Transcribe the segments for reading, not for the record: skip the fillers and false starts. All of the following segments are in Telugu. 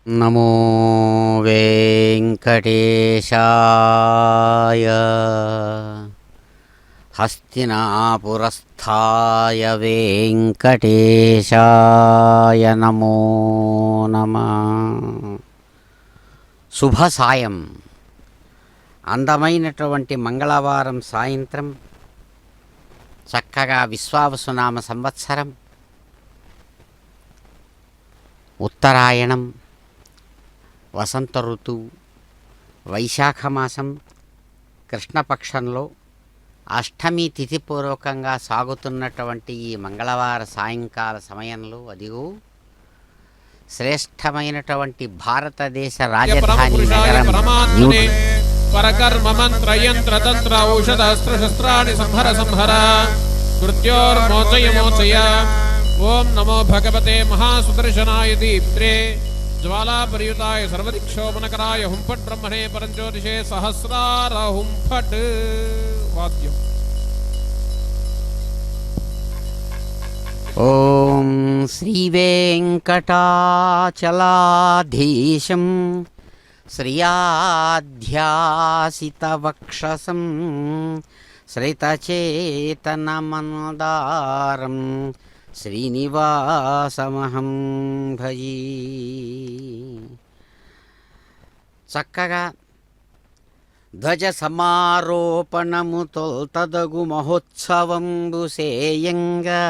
నమో వెంకటేశాయ. హస్తినాపురస్థాయ వెంకటేశాయ నమో నమః. శుభ సాయం. అందమైనటువంటి మంగళవారం సాయంత్రం చక్కగా విశ్వావసునామ సంవత్సరం ఉత్తరాయణం, వసంత ఋతువు, వైశాఖ మాసం కృష్ణపక్షంలో అష్టమి తిథిపూర్వకంగా సాగుతున్నటువంటి ఈ మంగళవార సాయంకాల సమయంలో అదిగో శ్రేష్టమైనటువంటి భారతదేశ రాజధాని నగరం పరకర్మ మంత్ర యంత్ర తంత్ర ఔషధ అస్త్ర శస్త్రాణి సంహర సంహర మృత్యోర్మోచయ మోచయ. ఓం నమో భగవతే మహాసుదర్శనాయ దీప్త్రే జ్వాలాపర్యుతాయ సర్వదిక్షోమనకరాయ హుంఫట్ బ్రహ్మణే పరంజ్యోతిషే సహస్రార హుంఫట్. వాద్యం. ఓం శ్రీ వెంకటాచలాధీశం శ్రియాధ్యాసితవక్షసం శ్రితచేతనమందారం శ్రీనివాసమహం భజే. చక్కగా ధ్వజ సమారోపణము తొల్తదగు మహోత్సవంబు సేయంగా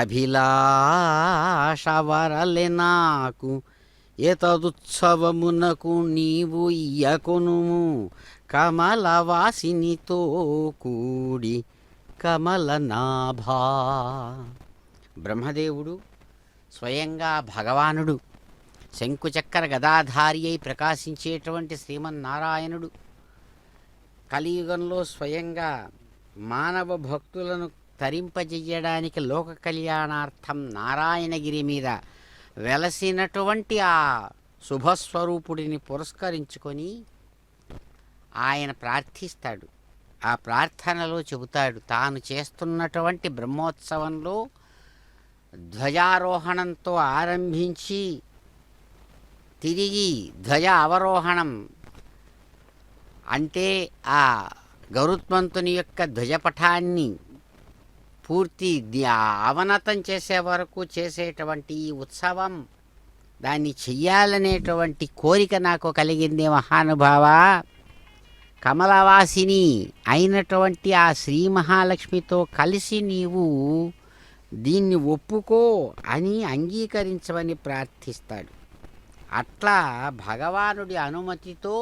అభిలాషవరలె నాకు ఎతదుత్సవమునకు నీవు ఇయ్యకొనుము కమలవాసినితో కూడి కమలనాభా. బ్రహ్మదేవుడు స్వయంగా భగవానుడు శంకుచక్ర గదాధారి అయి ప్రకాశించేటువంటి శ్రీమన్నారాయణుడు కలియుగంలో స్వయంగా మానవ భక్తులను తరింపజెయ్యడానికి లోక కళ్యాణార్థం నారాయణగిరి మీద వెలసినటువంటి ఆ శుభస్వరూపుడిని పురస్కరించుకొని ఆయన ప్రార్థిస్తాడు. ఆ ప్రార్థనలో చెబుతాడు, తాను చేస్తున్నటువంటి బ్రహ్మోత్సవంలో ధ్వజారోహణంతో ఆరంభించి తిరిగి ధ్వజ అవరోహణం అంటే ఆ గరుత్మంతుని యొక్క ధ్వజపటాన్ని పూర్తి అవనతం చేసే వరకు చేసేటువంటి ఈ ఉత్సవం, దాన్ని చెయ్యాలనేటువంటి కోరిక నాకు కలిగింది మహానుభావ. కమలవాసిని అయినటువంటి ఆ శ్రీ మహాలక్ష్మితో కలిసి నీవు దీన్ని ఒప్పుకో అని అంగీకరించమని ప్రార్థిస్తాడు. అట్లా భగవానుడి అనుమతితో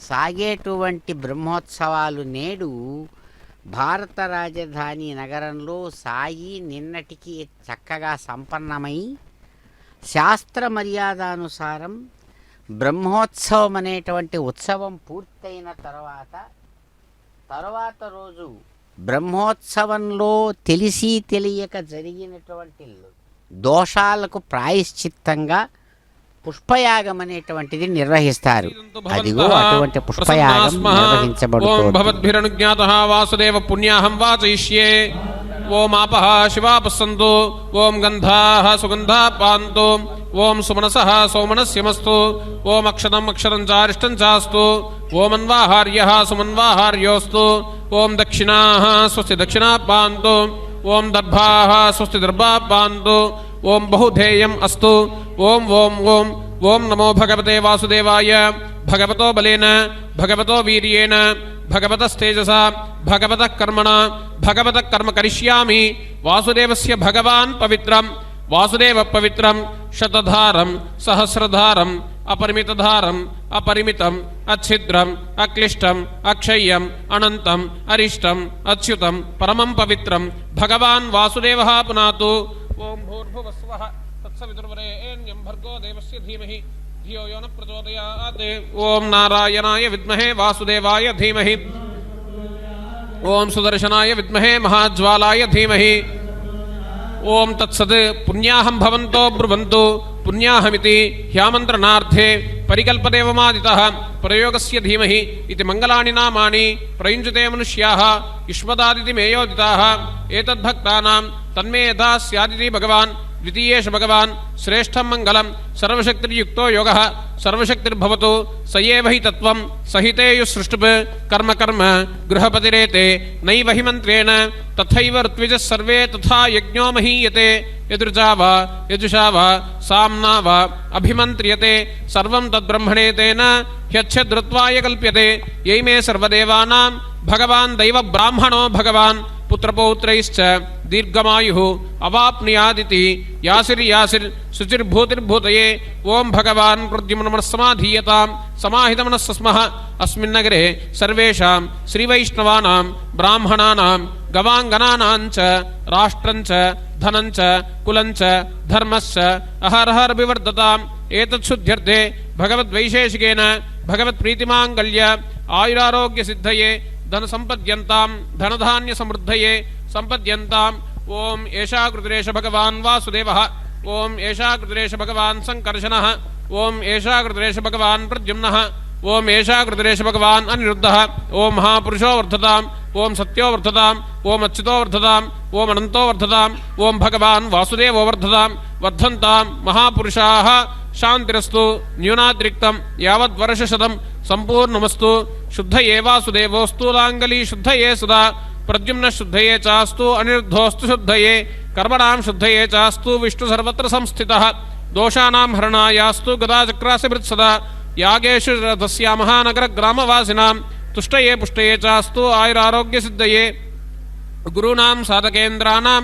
సాగేటువంటి బ్రహ్మోత్సవాలు నేడు భారత రాజధాని నగరంలో సాగి నిన్నటికి చక్కగా సంపన్నమై శాస్త్ర మర్యాదానుసారం బ్రహ్మోత్సవం అనేటువంటి ఉత్సవం పూర్తయిన తర్వాత రోజు బ్రహ్మోత్సవంలో తెలిసి తెలియక జరిగినటువంటి దోషాలకు ప్రాయశ్చిత్తంగా పుష్పయాగం అనేటువంటిది నిర్వహిస్తారు. అదిగో అటువంటి పుష్పయాగం నిర్వహించబడుతుంది. వాసుదేవ పుణ్యాహం వాచయిష్యే. ఓం ఆపః శివాపస్సంతు. ఓం గంధాః సుగంధా పాంతు. ఓం సుమనసః సౌమనస్యమస్తు. ఓం అక్షరం అక్షరం చారిష్టం చాస్తు. ఓం అన్వాహార్యః సుమన్వాహార్యోస్తు. ఓం దక్షిణాః స్వస్తి దక్షిణా పాంతు. ఓం దర్భాః స్వస్తి దర్భా పాంతు. ఓం బహుధేయం అస్తు. ఓం ఓం ఓం ఓం నమో భగవతే వాసుదేవాయ. భగవతో బలేన భగవతో వీర్యేణ భగవతస్తేజసా భగవతః కర్మణా భగవతః కర్మ కరిష్యామి. వాసుదేవస్య భగవాన్ పవిత్రం వాసుదేవ పవిత్రం శతధారం సహస్రధారం అపరిమితధారం అపరిమితం అచ్ఛిద్రం అక్లిష్టం అక్షయ్యం అనంతం అరిష్టం అచ్యుతం పరమం పవిత్రం భగవాన్ వాసుదేవః పునాతు. ఓం భూర్భువస్వః తత్సవితుర్వరేణ్యం భర్గో దేవస్య ధీమహి ధియో యో న ప్రచోదయాత్. ఓం నారాయణాయ విద్మహే వాసుదేవాయ ధీమహి. ఓం సుదర్శనాయ విద్మహే మహాజ్వాలాయ ధీమహి. ఓం తత్సత్. పుణ్యాహం భవంతో బ్రువంతు. పుణ్యాహమితి హ్యామంత్రణార్థే పరికల్పదేవమాదితః ప్రయోగస్య ధీమహి ఇతి మంగళాని నామాని ప్రయుంజతే మనుష్యాః యుష్మదాదితి మేయోదితాః. ఏతద్భక్తానాం తన్మే యథా స్యాదితి భగవాన్ द्वितीयेष भगवान् श्रेष्ठं मङ्गलं सर्वशक्तिर्युक्तो योगः सर्वशक्तिर्भवतु स एव हि तत्त्वं सहितेयुः सृष्टुप् कर्म कर्म गृहपतिरेते नैव हि मन्त्रेण तथैव ऋत्विजः सर्वे तथा यज्ञो महीयते यदृजा वा यजुषा वा साम्ना वा अभिमन्त्र्यते सर्वं तद्ब्रह्मणे तेन ह्यच्छद्रुत्वाय कल्प्यते यैमे सर्वदेवानां भगवान् दैवब्राह्मणो भगवान् पुत्रपौत्रैश्च दीर्घमायुः अवाप्नुयादिति यासिर्यासिर् शुचिर्भूतिर्भूतये ओं भगवान् प्रद्युम्नमनस्समाधीयतां समाहितमनस्सस्मः अस्मिन्नगरे सर्वेषां श्रीवैष्णवानां ब्राह्मणानां गवाङ्गनानाञ्च राष्ट्रञ्च धनञ्च कुलञ्च धर्मश्च अहरहरभिवर्धताम् एतत्शुद्ध्यर्थे भगवद्वैशेषिकेन भगवत्प्रीतिमाङ्गल्य आयुरारोग्यसिद्धये धनसम्पद्यन्तां धनधान्यसमृद्धये सम्पद्यन्ताम् ओम एषा कृतिरेष भगवान् वासुदेवः ओम एषा कृतिरेष भगवान् सङ्कर्षणः ओम एषा कृतिरेष भगवान् प्रद्युम्नः ओम एषा कृतिरेष भगवान् अनिरुद्धः ओम महापुरुषो वर्धताम् ओम सत्यो वर्धताम् ओम अच्युतो वर्धताम् ओम अनन्तो वर्धताम् ओम भगवान् वासुदेवो वर्धताम् वर्धन्ताम् महापुरुषाः शान्तिरस्तु न्यूनातिरिक्तं यावद्वर्षशतं सम्पूर्णमस्तु शुद्धये वासुदेवो स्थूलाङ्गली शुद्धये सदा प्रद्युम्न शुद्धये चास्तु अनिरुद्धोस्तु शुद्धये कर्मणां शुद्धये चास्तु विष्णु सर्वत्र संस्थितः दोषाणां हरणायास्तु गदाचक्रास्य वृत्सदा यागेषु रथस्य महानगर ग्रामवासिनां तुष्टये पुष्टये चास्तु आयुरारोग्यसिद्धये गुरूणां साधकेन्द्राणां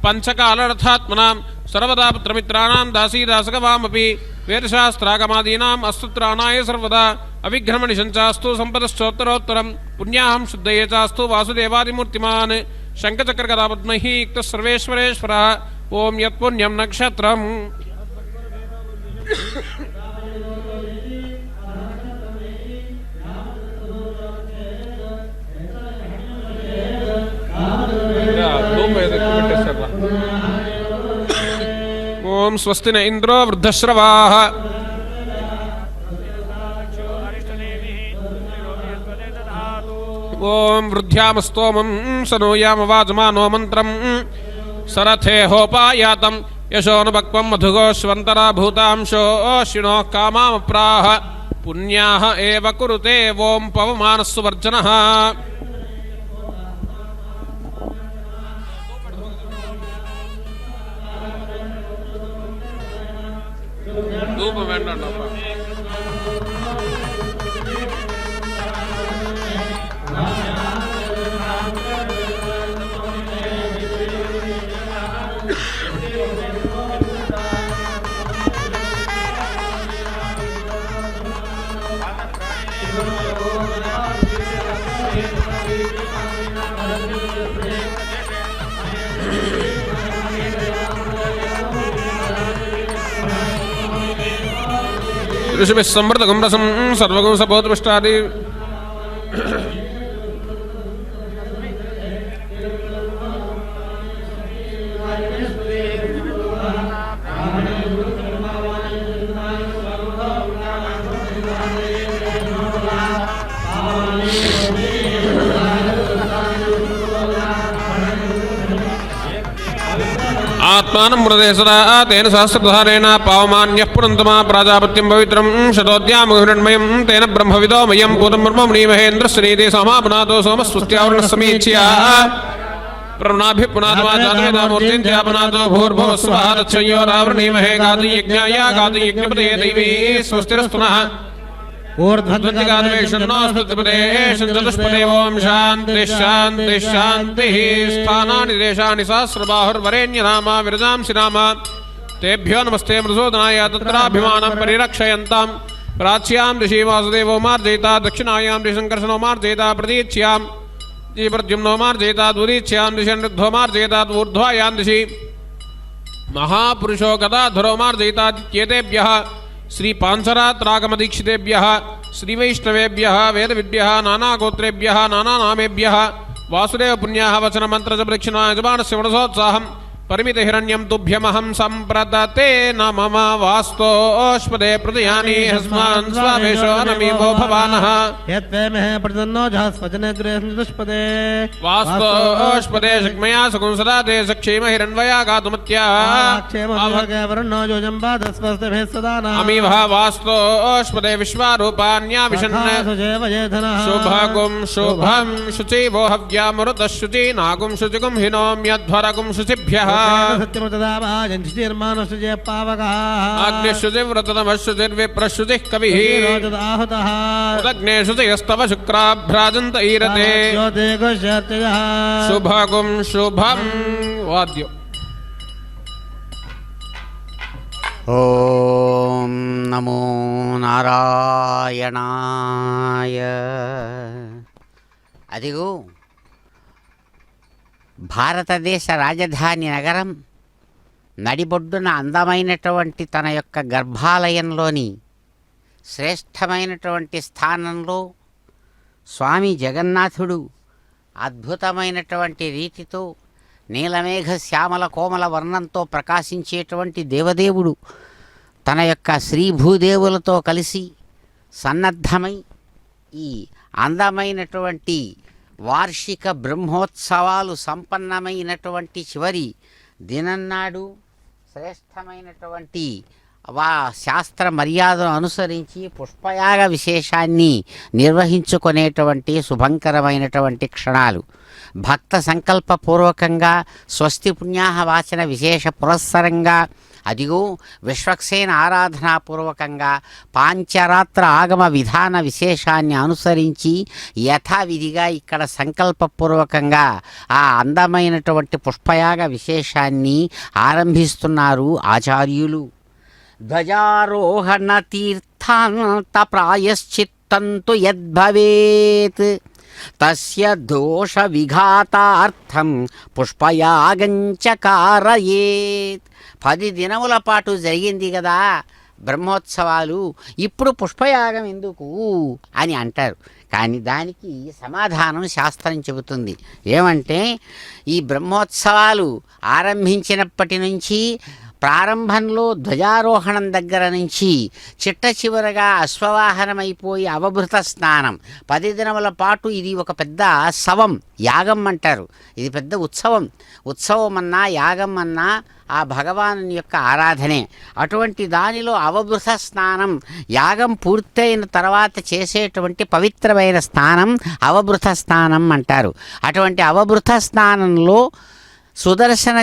पंचकालरथात्मनां सर्वदा पुत्रमित्राणां दासीदासकवामपि वेदशास्त्रागमादीनाम् अस्तुत्राणाय सर्वदा अविघ्नमनिशञ्चास्तु सम्पदश्चोत्तरोत्तरं पुण्याहं शुद्धये चास्तु वासुदेवादिमूर्तिमान् शङ्खचक्रगदापद्मैः युक्तः सर्वेश्वरेश्वरः ओं यत्पुण्यं नक्षत्रम् ओम स्वस्ति न इंद्रो वृद्धश्रवाः ओम वृद्ध्यामस्तोमं सनूयामवाजमानो मन्त्रं सरथे होपायातं यशोनुपक्वं मधुगोष्वन्तरा भूतांशो शिणोः कामामप्राह पुण्याः एव कुरुते ओम पवमानस्सुवर्जनः ധൂപം വേണ്ടോ ऋषिभिः संवृतगं रसं सर्वगं सपोतपुष्टादि आत्मानं मृदे सदा तेन सहस्रधारेण पावमान्यः पुनन्तमा प्राजापत्यं पवित्रं शतोद्यामहिरण्मयं तेन ब्रह्मविदो मयं पूतं ब्रह्मणीमहेन्द्रश्रीति समापनातो सोमस्वस्त्यावरणः समीच्या प्रणाभि पुनादमाजातवेदामूर्तिं ध्यापनातो भूर्भुवः स्वः तच्छयोरावृणीमहे गातुयज्ञाय गातुयज्ञपते दैवी स्वस्तिरस्तुनः ओम शांति शांति शांति स्थानानि देशानि सहस्रबाहुर्वरेण्यनामा विरजांसि नाम तेभ्यो नमस्ते मृदोदनाय तत्राभिमानं परिरक्षयन्तां प्राच्यां ऋषि वासुदेवो मार्जयिता दक्षिणायां ऋषिसङ्कर्षणो मार्जयिता प्रतीच्यां प्रद्युम्नो मार्जयिता दूरीच्यां ऋषिनिरुद्धो मार्जयिता ऊर्ध्वायां ऋषि महापुरुषो गदाधरो मार्जयिता इत्येतेभ्यः श्री पांसरात्रागमदीक्षितेभ्यः श्री वैष्णवेभ्यः वेदविद्भ्यः नानागोत्रेभ्यः नानानामेभ्यः वासुदेव पुण्याः वचन मंत्र जपदक्षिणा यजमानस्य मनसोत्साहं పరిమితహిరణ్యం తుభ్యమహం సంప్రదతే న మమ వాస్తోష్పదే ప్రదయాని హస్మాన్ స్వావేశో నమీమో భవానః యత్వేమహ ప్రతన్నో జహస్పజనగ్రే దుష్పదే వాస్తోష్పదే శక్మయా సకుంసదాతే సక్షేమ హిరణ్వయా గాతుమత్యా క్షేమవర్ణో యోజంబాదస్వస్తభే సదానా అమీవ వాస్తోష్పదే విశ్వారూపాన్యావిశన్ శుభగుం శుభం శుచివో హవ్యామృత శుచి నాగుం శుచిగుం హినోమ్యధ్వరగుం శుచిభ్యః అగ్నిశుచివ్రతమశుచిర్విప్రశుచిః కవిః ఉదగ్నేశుచిస్తవ శుక్రాభ్రాజంత ఈరతే శుభగుం శుభం వాద్యం. ఓం నమో నారాయణాయ. అదిగో భారతదేశ రాజధాని నగరం నడిబొడ్డున అందమైనటువంటి తన యొక్క గర్భాలయంలోని శ్రేష్టమైనటువంటి స్థానంలో స్వామి జగన్నాథుడు అద్భుతమైనటువంటి రీతితో నీలమేఘ శ్యామల కోమల వర్ణంతో ప్రకాశించేటువంటి దేవదేవుడు తన యొక్క శ్రీభూదేవులతో కలిసి సన్నద్ధమై ఈ అందమైనటువంటి వార్షిక బ్రహ్మోత్సవాలు సంపన్నమైనటువంటి చివరి దినన్నాడు శ్రేష్టమైనటువంటి శాస్త్ర మర్యాదను అనుసరించి పుష్పయాగ విశేషాన్ని నిర్వహించుకునేటువంటి శుభంకరమైనటువంటి క్షణాలు. భక్త సంకల్పపూర్వకంగా స్వస్తి పుణ్యాహ వాచన విశేష పురస్సరంగా అదిగో విశ్వక్సేన ఆరాధనాపూర్వకంగా పాంచరాత్ర ఆగమ విధాన విశేషాన్ని అనుసరించి యథావిధిగా ఇక్కడ సంకల్పపూర్వకంగా ఆ అందమైనటువంటి పుష్పయాగ విశేషాన్ని ఆరంభిస్తున్నారు ఆచార్యులు. ధ్వజారోహణ తీర్థాంత ప్రాయశ్చిత్తంతు యద్భవేత్ తస్య దోష విఘాతార్థం పుష్పయాగంచ కారయేత్. 10 దినముల పాటు జరిగింది కదా బ్రహ్మోత్సవాలు, ఇప్పుడు పుష్పయాగం ఎందుకు అని అంటారు. కానీ దానికి సమాధానం శాస్త్రం చెబుతుంది. ఏమంటే ఈ బ్రహ్మోత్సవాలు ఆరంభించినప్పటి నుంచి ప్రారంభంలో ధ్వజారోహణం దగ్గర నుంచి చిట్ట చివరగా అశ్వవాహనమైపోయి అవభృత స్నానం 10 దినముల పాటు ఇది ఒక పెద్ద సవం, యాగం అంటారు. ఇది పెద్ద ఉత్సవం అన్నా యాగం అన్నా ఆ భగవాను యొక్క ఆరాధనే. అటువంటి దానిలో అవభృత స్నానం, యాగం పూర్తయిన తర్వాత చేసేటువంటి పవిత్రమైన స్నానం అవభృత స్నానం అంటారు. అటువంటి అవభృత స్నానంలో సుదర్శన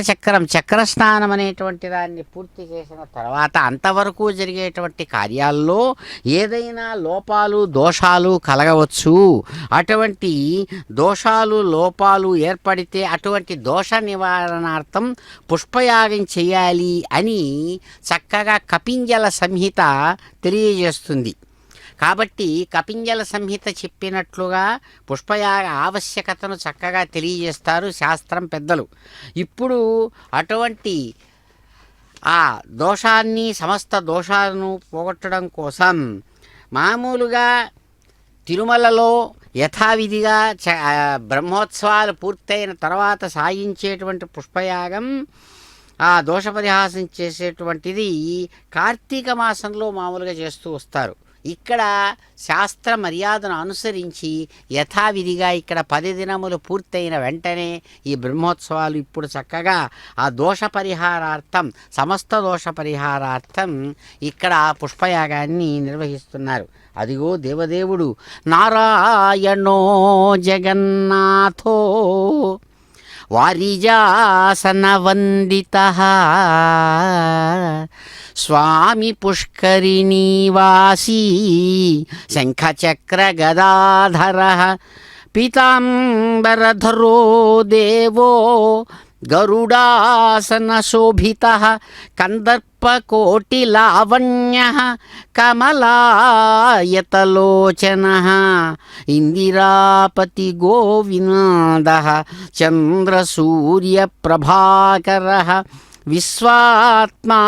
చక్రస్నానం అనేటువంటి దాన్ని పూర్తి చేసిన తర్వాత అంతవరకు జరిగేటువంటి కార్యాల్లో ఏదైనా లోపాలు దోషాలు కలగవచ్చు. అటువంటి దోషాలు లోపాలు ఏర్పడితే అటువంటి దోష నివారణార్థం పుష్పయాగం చేయాలి అని చక్కగా కపింజల సంహిత తెలియజేస్తుంది. కాబట్టి కపింజల సంహిత చెప్పినట్లుగా పుష్పయాగ ఆవశ్యకతను చక్కగా తెలియజేస్తారు శాస్త్రం పెద్దలు. ఇప్పుడు అటువంటి ఆ దోషాన్ని సమస్త దోషాలను పోగొట్టడం కోసం మామూలుగా తిరుమలలో యథావిధిగా బ్రహ్మోత్సవాలు పూర్తయిన తర్వాత సాగించేటువంటి పుష్పయాగం, ఆ దోషపరిహాసం చేసేటువంటిది కార్తీక మాసంలో మామూలుగా చేస్తూ వస్తారు. ఇక్కడ శాస్త్ర మర్యాదను అనుసరించి యథావిధిగా ఇక్కడ 10 దినములు పూర్తయిన వెంటనే ఈ బ్రహ్మోత్సవాలు ఇప్పుడు చక్కగా ఆ దోష పరిహారార్థం, సమస్త దోష పరిహారార్థం ఇక్కడ పుష్పయాగాన్ని నిర్వహిస్తున్నారు. అదిగో దేవదేవుడు నారాయణో జగన్నాథో వారిజాసన వందితః స్వామి పుష్కరిణీవాసీ శంఖచక్ర గదాధరః పీతాంబరధరో దేవో గరుడాసన శోభితః కందర్పకోటిలావణ్యః కమలాయతలోచనః ఇందిరాపతి గోవిందః చంద్రసూర్యప్రభాకరః విశ్వాత్మా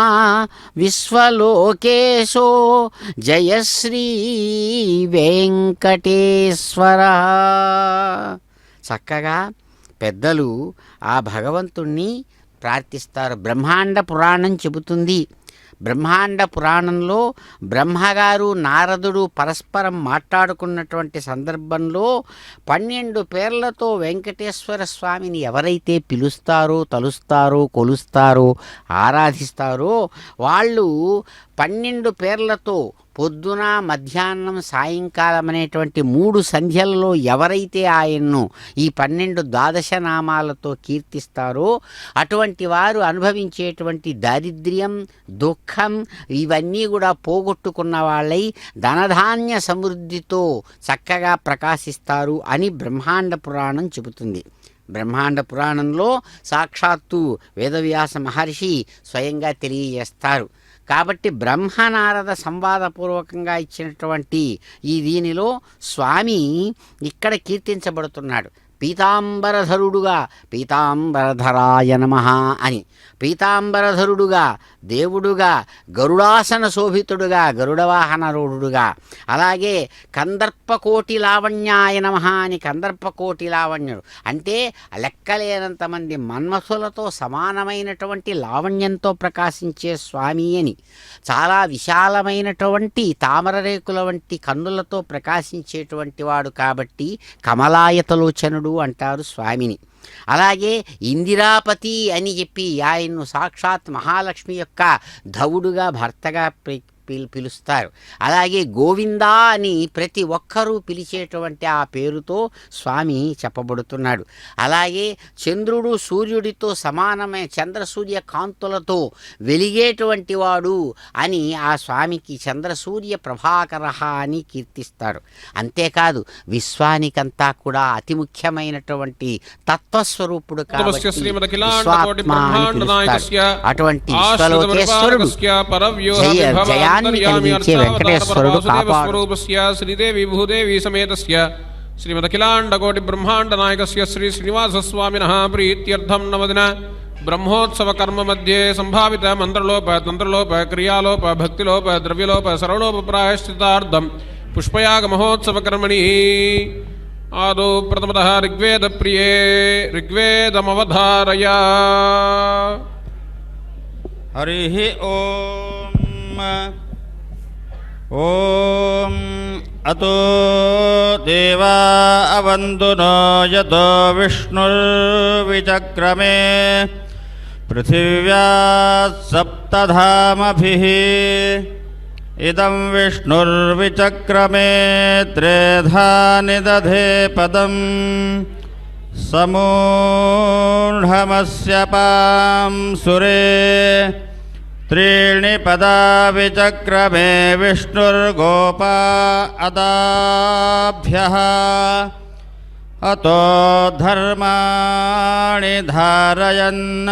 విశ్వలోకేశో జయశ్రీ వెంకటేశ్వర. చక్కగా పెద్దలు ఆ భగవంతుణ్ణి ప్రార్థిస్తారు. బ్రహ్మాండ పురాణం చెబుతుంది. బ్రహ్మాండ పురాణంలో బ్రహ్మగారు నారదుడు పరస్పరం మాట్లాడుకున్నటువంటి సందర్భంలో 12 పేర్లతో వెంకటేశ్వర స్వామిని ఎవరైతే పిలుస్తారో, తలుస్తారో, కొలుస్తారో, ఆరాధిస్తారో వాళ్ళు 12 పేర్లతో పొద్దున, మధ్యాహ్నం, సాయంకాలం అనేటువంటి 3 సంధ్యలలో ఎవరైతే ఆయన్ను ఈ 12 ద్వాదశ నామాలతో కీర్తిస్తారో అటువంటి వారు అనుభవించేటువంటి దారిద్ర్యం, దుఃఖం ఇవన్నీ కూడా పోగొట్టుకున్న వాళ్ళై ధనధాన్య సమృద్ధితో చక్కగా ప్రకాశిస్తారు అని బ్రహ్మాండ పురాణం చెబుతుంది. బ్రహ్మాండ పురాణంలో సాక్షాత్తు వేదవ్యాస మహర్షి స్వయంగా తెలియజేస్తారు. కాబట్టి బ్రహ్మనారద సంవాదపూర్వకంగా ఇచ్చినటువంటి ఈ దీనిలో స్వామి ఇక్కడ కీర్తించబడుతున్నాడు. పీతాంబరధరుడుగా పీతాంబరధరాయ నమః అని, పీతాంబరధరుడుగా దేవుడుగా, గరుడాసన శోభితుడుగా, గరుడవాహనరూఢుడుగా, అలాగే కందర్పకోటి లావణ్యాయ నమః అని కందర్పకోటి లావణ్యుడు అంటే లెక్కలేనంతమంది మన్మథులతో సమానమైనటువంటి లావణ్యంతో ప్రకాశించే స్వామి అని, చాలా విశాలమైనటువంటి తామరరేకుల వంటి కన్నులతో ప్రకాశించేటువంటి వాడు కాబట్టి కమలాయతలోచనుడు అంటారు స్వామిని. అలాగే ఇందిరాపతి అని చెప్పి ఆయన్ను సాక్షాత్ మహాలక్ష్మి యొక్క ధవుడుగా, భర్తగా పిలుస్తారు. అలాగే గోవిందా అని ప్రతి ఒక్కరూ పిలిచేటువంటి ఆ పేరుతో స్వామి చెప్పబడుతున్నాడు. అలాగే చంద్రుడు సూర్యుడితో సమానమైన చంద్రసూర్య కాంతులతో వెలిగేటువంటి వాడు అని ఆ స్వామికి చంద్రసూర్య ప్రభాకర అని కీర్తిస్తారు. అంతేకాదు విశ్వానికంతా కూడా అతి ముఖ్యమైనటువంటి తత్వస్వరూపుడు కాబట్టి అటువంటి విశ్వలోకేశ్వరుడు జయాన్ని కలిగించే వెంకటేశ్వరుడు కాపాడు. శ్రీదేవి భూదేవి సమేతస్య శ్రీమదఖిలాండకోటి బ్రహ్మాండ నాయకస్య శ్రీ శ్రీనివాస స్వామినః ప్రీత్యర్థం నవదిన బ్రహ్మోత్సవ కర్మ మధ్యే సంభావిత మంత్రలోప, తంత్రలోప, క్రియాలోప, భక్తిలోప, ద్రవ్యలోప, సర్వలోప ప్రాయశ్చితార్థం పుష్పయాగ మహోత్సవ కర్మణి ఆదో ప్రథమతః ఋగ్వేద ప్రియే ఋగ్వేదమవధారయ. హరిః ఓం అతో దేవా అవంతు నో యతో విష్ణుర్విచక్రమే పృథివ్యా సప్తధామభిః ఇదం విష్ణుర్విచక్రమే త్రేధా నిదధే పదం సమూఢమస్య పాం సురే త్రీణి పదా విచక్రమే విష్ణుర్గోపా అదాభ్యః అతో ధర్మాణి ధారయన్న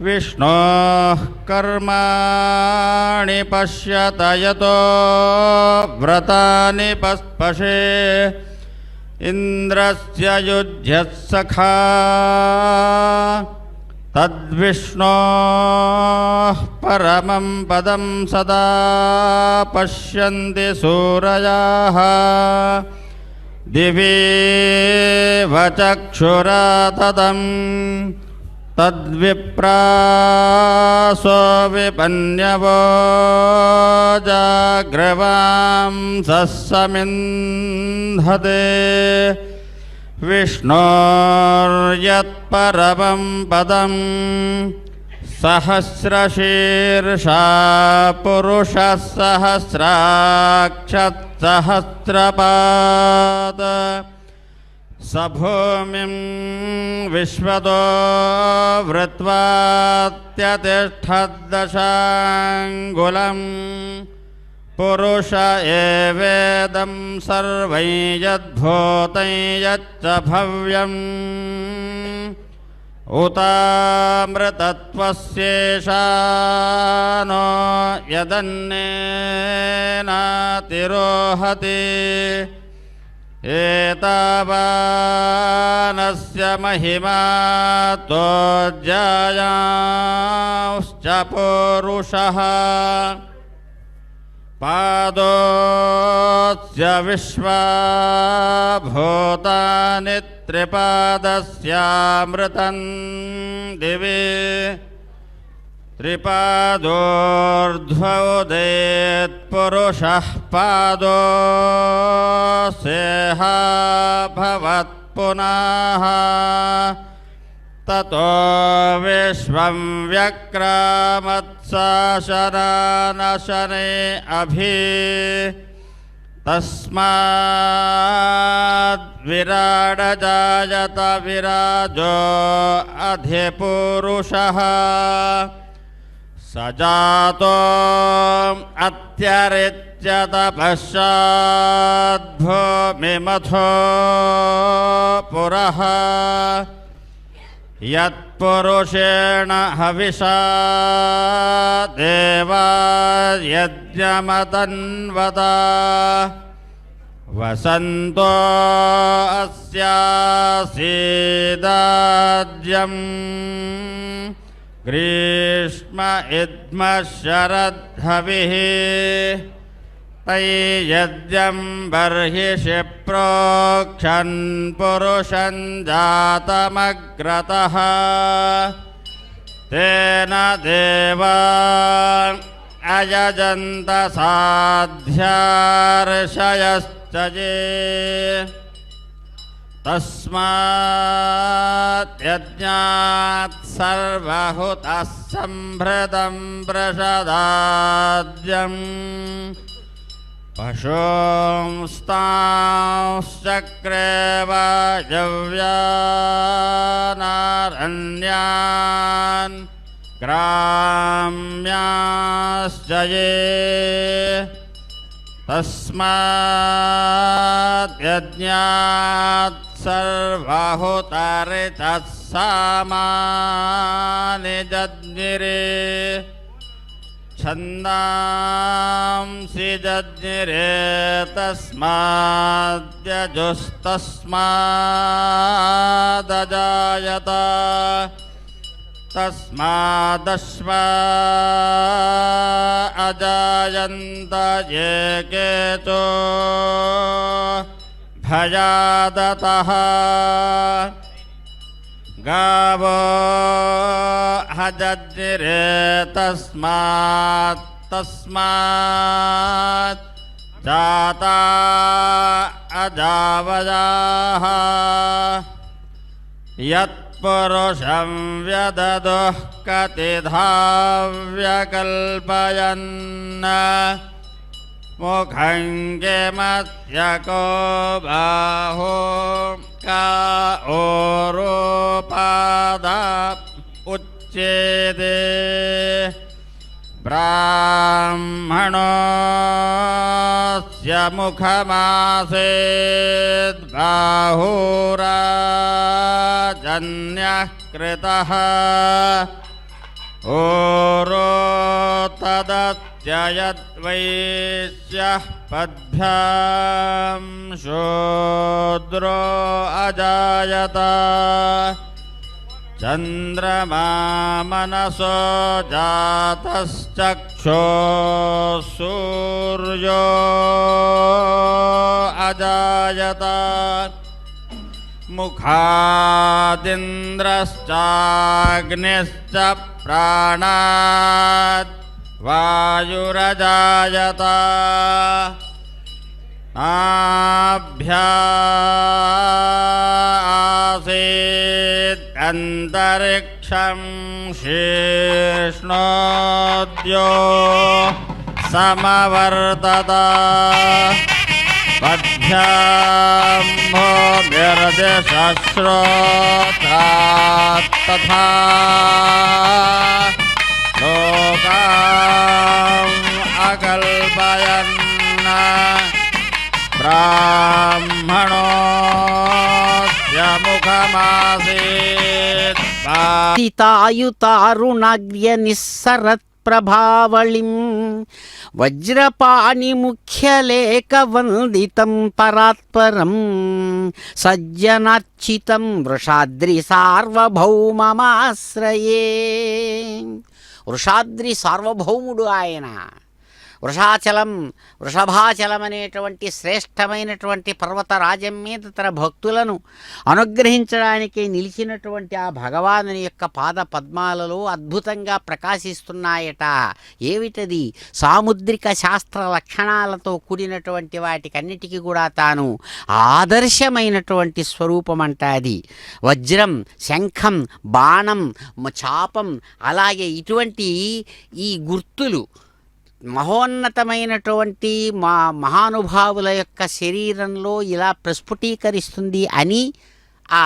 విష్ణోః కర్మాణి పశ్యత యతో వ్రతాని పస్పశే ఇంద్రస్య యుజ్యత్సఖా తద్విష్ణోః పరమం పదం సదా పశ్యంతి సూరయాః దివేవ చక్షురా తదం తద్విప్రాసో విపన్యవో జాగ్రవాంసః సమింధతే విష్ణోర్యత్పరమం పదం సహస్రశీర్షా పురుషः సహస్రాక్షత్ సహస్రపాద స భూమిం విశ్వదో వృత్వాత్యతిష్ఠద్దశాంగుళం పురుష ఏవేదం సర్వై యద్భూతం యచ్చ భవ్యం ఉతామృతత్వస్యేషానో యదన్నేనాతిరోహతి ఏతావానస్య మహిమా తోజ్యాయాంశ్చ పూరుషః पादोऽस्य विश्वाभूतानि त्रिपादस्यामृतं दिवि त्रिपादोर्ध्वोदेत्पुरुषः पादोऽस्येहा भवत्पुनः ततो विश्वं व्यक्रामत्साशनानशने अभि तस्माद्विराडजायत विराजो अधिपुरुषः स जातो अत्यरिच्यत पश्चाद्भूमिमथो पुरः यत्पुरुषेण हविषा देवा यज्ञमतन्वता वसन्तो अस्यासीदाज्यम् ग्रीष्म इद्मः शरद्धविः तैयज्ञं बर्हिषि प्रोक्षन् पुरुषं जातमग्रतः तेन देवा अयजन्त साध्यार्षयश्च ये तस्मात् यज्ञात् सर्वहुतः सम्भृतं प्रसदाद्यम् पशुंस्तांश्चक्रे वायव्यानारण्यान् ग्राम्याश्च ये तस्मात् यज्ञात् सर्वहुतरितः सामानि जज्ञिरे छन्दांसि जज्ञिरे तस्माद्यजुस्तस्मादजायत तस्मादश्व अजायन्त ये केतो भयादतः गावो हजज्ञिरे तस्मात् जाता अजावजाः यत्पुरुषं व्यददुः कतिधा व्यकल्पयन् मुखं किमत्यको बाहो का ओरोपादा उच्येते ब्राह्मणस्य मुखमासेद्बाहुराजन्यः कृतः ओरो तदत्ययद्वैश्यः पद्भ्यां शूद्रो अजायत चन्द्रमा मनसो जातश्चक्षो सूर्यो अजायत मुखादिन्द्रश्चाग्निश्च प्राणात् वायुरजायत आभ्या आसीत् अन्तरिक्षं शीर्ष्णोद्यो समवर्तत पद्भ्यां भूमिर्दिशश्रोत्रात् तथा लोकाम् अकल्पयन् ब्राह्मणोऽस्य मुखमासीत् तायुतारुणाग्र्यनिस्सरत्प्रभावलिं वज्रपाणिमुख्यलेखवन्दितं परात्परं सज्जनार्चितं వృషాద్రి సార్వభౌమమాశ్రయే. వృషాద్రి సార్వభౌముడు ఆయన. వృషభాచలం అనేటువంటి శ్రేష్టమైనటువంటి పర్వతరాజం మీద తన భక్తులను అనుగ్రహించడానికి నిలిచినటువంటి ఆ భగవానుని యొక్క పాద పద్మాలలో అద్భుతంగా ప్రకాశిస్తున్నాయట. ఏమిటది? సాముద్రిక శాస్త్ర లక్షణాలతో కూడినటువంటి వాటికన్నిటికీ కూడా తాను ఆదర్శమైనటువంటి స్వరూపం అంట. అది వజ్రం, శంఖం, బాణం, చాపం, అలాగే ఇటువంటి ఈ గుర్తులు మహోన్నతమైనటువంటి మహానుభావుల యొక్క శరీరంలో ఇలా ప్రస్ఫుటీకరిస్తుంది అని ఆ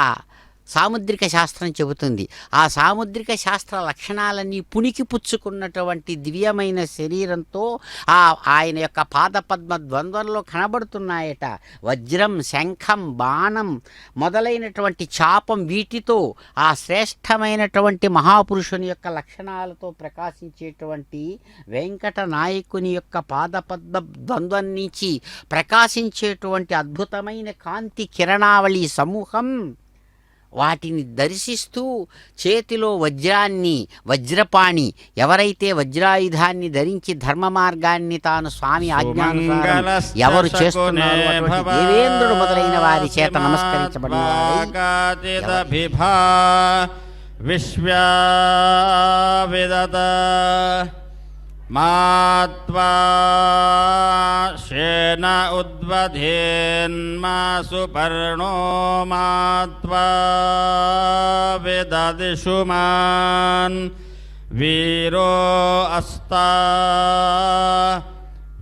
సాముద్రిక శాస్త్రం చెబుతుంది. ఆ సాముద్రిక శాస్త్ర లక్షణాలన్నీ పుణికి పుచ్చుకున్నటువంటి దివ్యమైన శరీరంతో ఆయన యొక్క పాదపద్మ ద్వంద్వంలో కనబడుతున్నాయట. వజ్రం, శంఖం, బాణం మొదలైనటువంటి చాపం, వీటితో ఆ శ్రేష్టమైనటువంటి మహాపురుషుని యొక్క లక్షణాలతో ప్రకాశించేటువంటి వెంకట నాయకుని యొక్క పాదపద్మ ద్వంద్వం నుంచి ప్రకాశించేటువంటి అద్భుతమైన కాంతి కిరణావళి సమూహం వాటిని దర్శిస్తూ చేతిలో వజ్రపాణి ఎవరైతే వజ్రాయుధాన్ని ధరించి ధర్మ మార్గాన్ని తాను స్వామి ఆజ్ఞానుసారం ఎవరు చేస్తున్నారో అటువంటి దేవేంద్రుడు మొదలైన వారి చేత నమస్కరించబడిన మాత్వా శేన ఉద్వధేన్మా సుపర్ణో మాత్వా వేదదిషుమాన్ వీరో అస్తా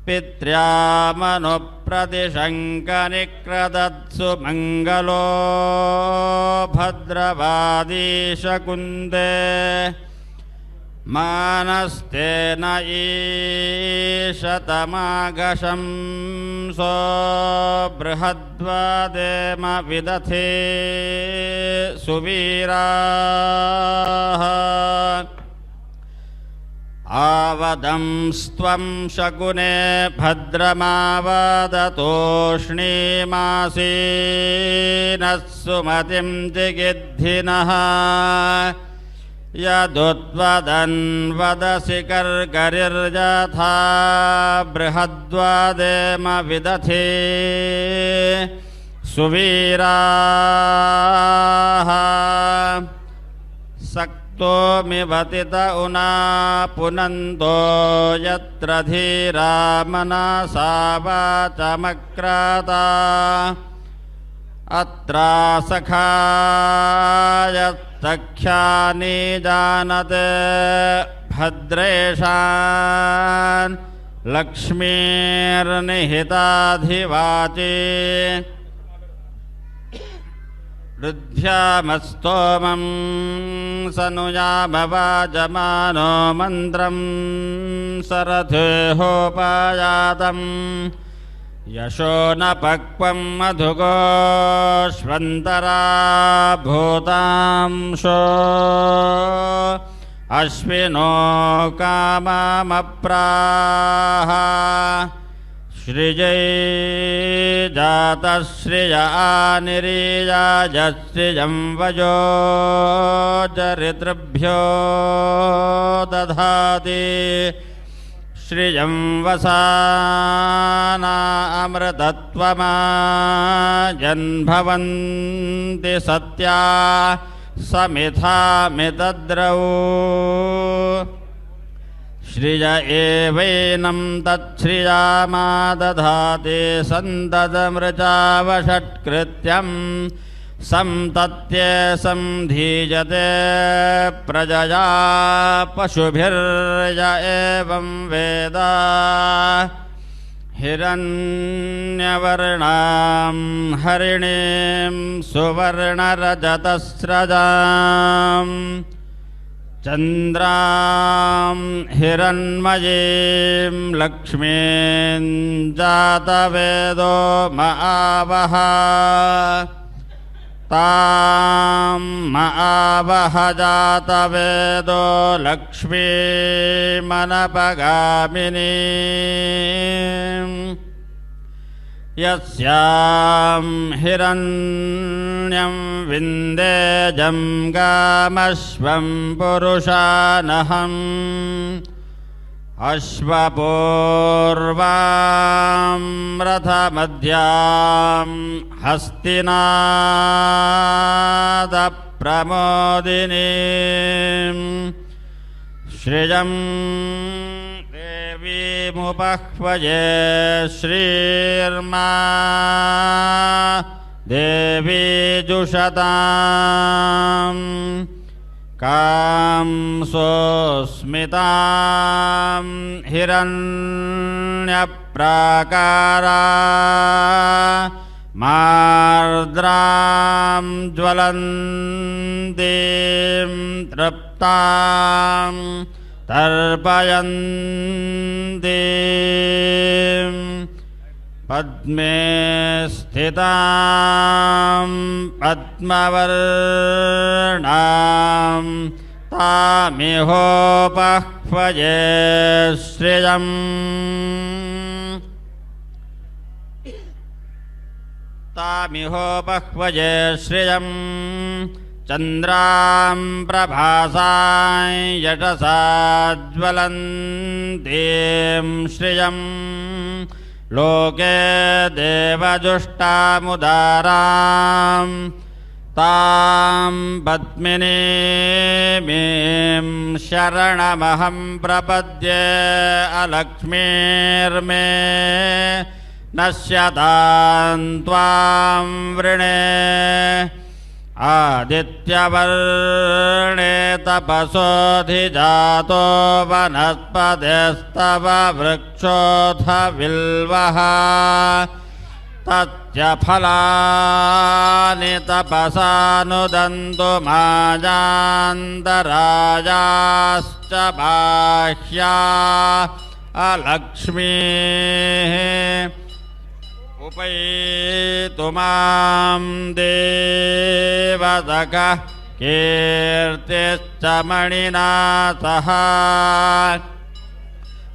పిత్ర్యామను ప్రతిశంకనిక్రదత్సు మంగళో భద్రవాదీశకుందే మానస్తేన ఈశతమాగశం సో బృహద్వాదేమ విదథే సువీరాః ఆవదంస్త్వం శకునే భద్రమావదతోష్ణీమాసీనః సుమతిం జిగిద్ధినః యదుత్వదన్ వదసి కర్గరిర్యథా బృహద్వాదేమ విదథే సువీరాః సక్తోమివతిత ఉనా పునందో యత్ర ధీరా మనసా వాచమక్రాతా అత్రా సఖాయ సఖ్యాని జానతే భద్రేషాన్ లక్ష్మీర్నిహితాధివాచి రుధ్యామస్తోమం సనుయామవాజమానో మంత్రం సరథేహోపాయాతం యశో న పక్వం మధుగోష్వంతరా భూతాంశో అశ్వినో కామమప్రాహ శ్రియై జాతశ్రియ నిరీయాజశ్రియం వజో చరితృభ్యో దధాతి శ్రియం వసానా అమృతత్వమాజన్భవంతి సత్యా సమిథామితద్రౌ శ్రియ ఏవైనం తచ్ఛ్రియామా దధాతి సంతతమృచావషట్కృత్యం సంతత్యే సంధీయతే ప్రజయా పశుభిర్య ఏవం వేద హిరణ్యవర్ణాం హరిణీం సువర్ణరజతస్రజాం చంద్రాం హిరణ్మయీం లక్ష్మీం జాతవేదో మఆవహ తాం మఆవహ జాతవేదో లక్ష్మీమనపగామినీం యస్యాం హిరణ్యం విందేజం గామశ్వం పురుషానహం अश्वपूर्वां रथमध्यां हस्तिनादप्रमोदिनीं श्रियं देवीमुपह्वये श्रीर्मा देवी जुषताम् कां सोऽस्मितां हिरण्यप्राकारा मार्द्रां ज्वलन्तीं तृप्तां तर्पयन्तीं पद्मे स्थितां पद्मवर्णां तामिहोपह्वये श्रियम् तामिहोपह्वये श्रियम् चन्द्रां प्रभासां यशसा ज्वलन्तीं श्रियम् लोके देवजुष्टामुदारां तां पद्मिनीमीं शरणमहं प्रपद्ये अलक्ष्मीर्मे नश्यतां त्वां वृणे आदित्यवर्णे तपसोऽधिजातो वनस्पतिस्तव वृक्षोऽथ बिल्वः तस्य फलानि तपसानुदन्तु माजान्तरायाश्च बाह्या अलक्ष्मीः उपैतु मां देवतकः कीर्तिश्च मणिना सह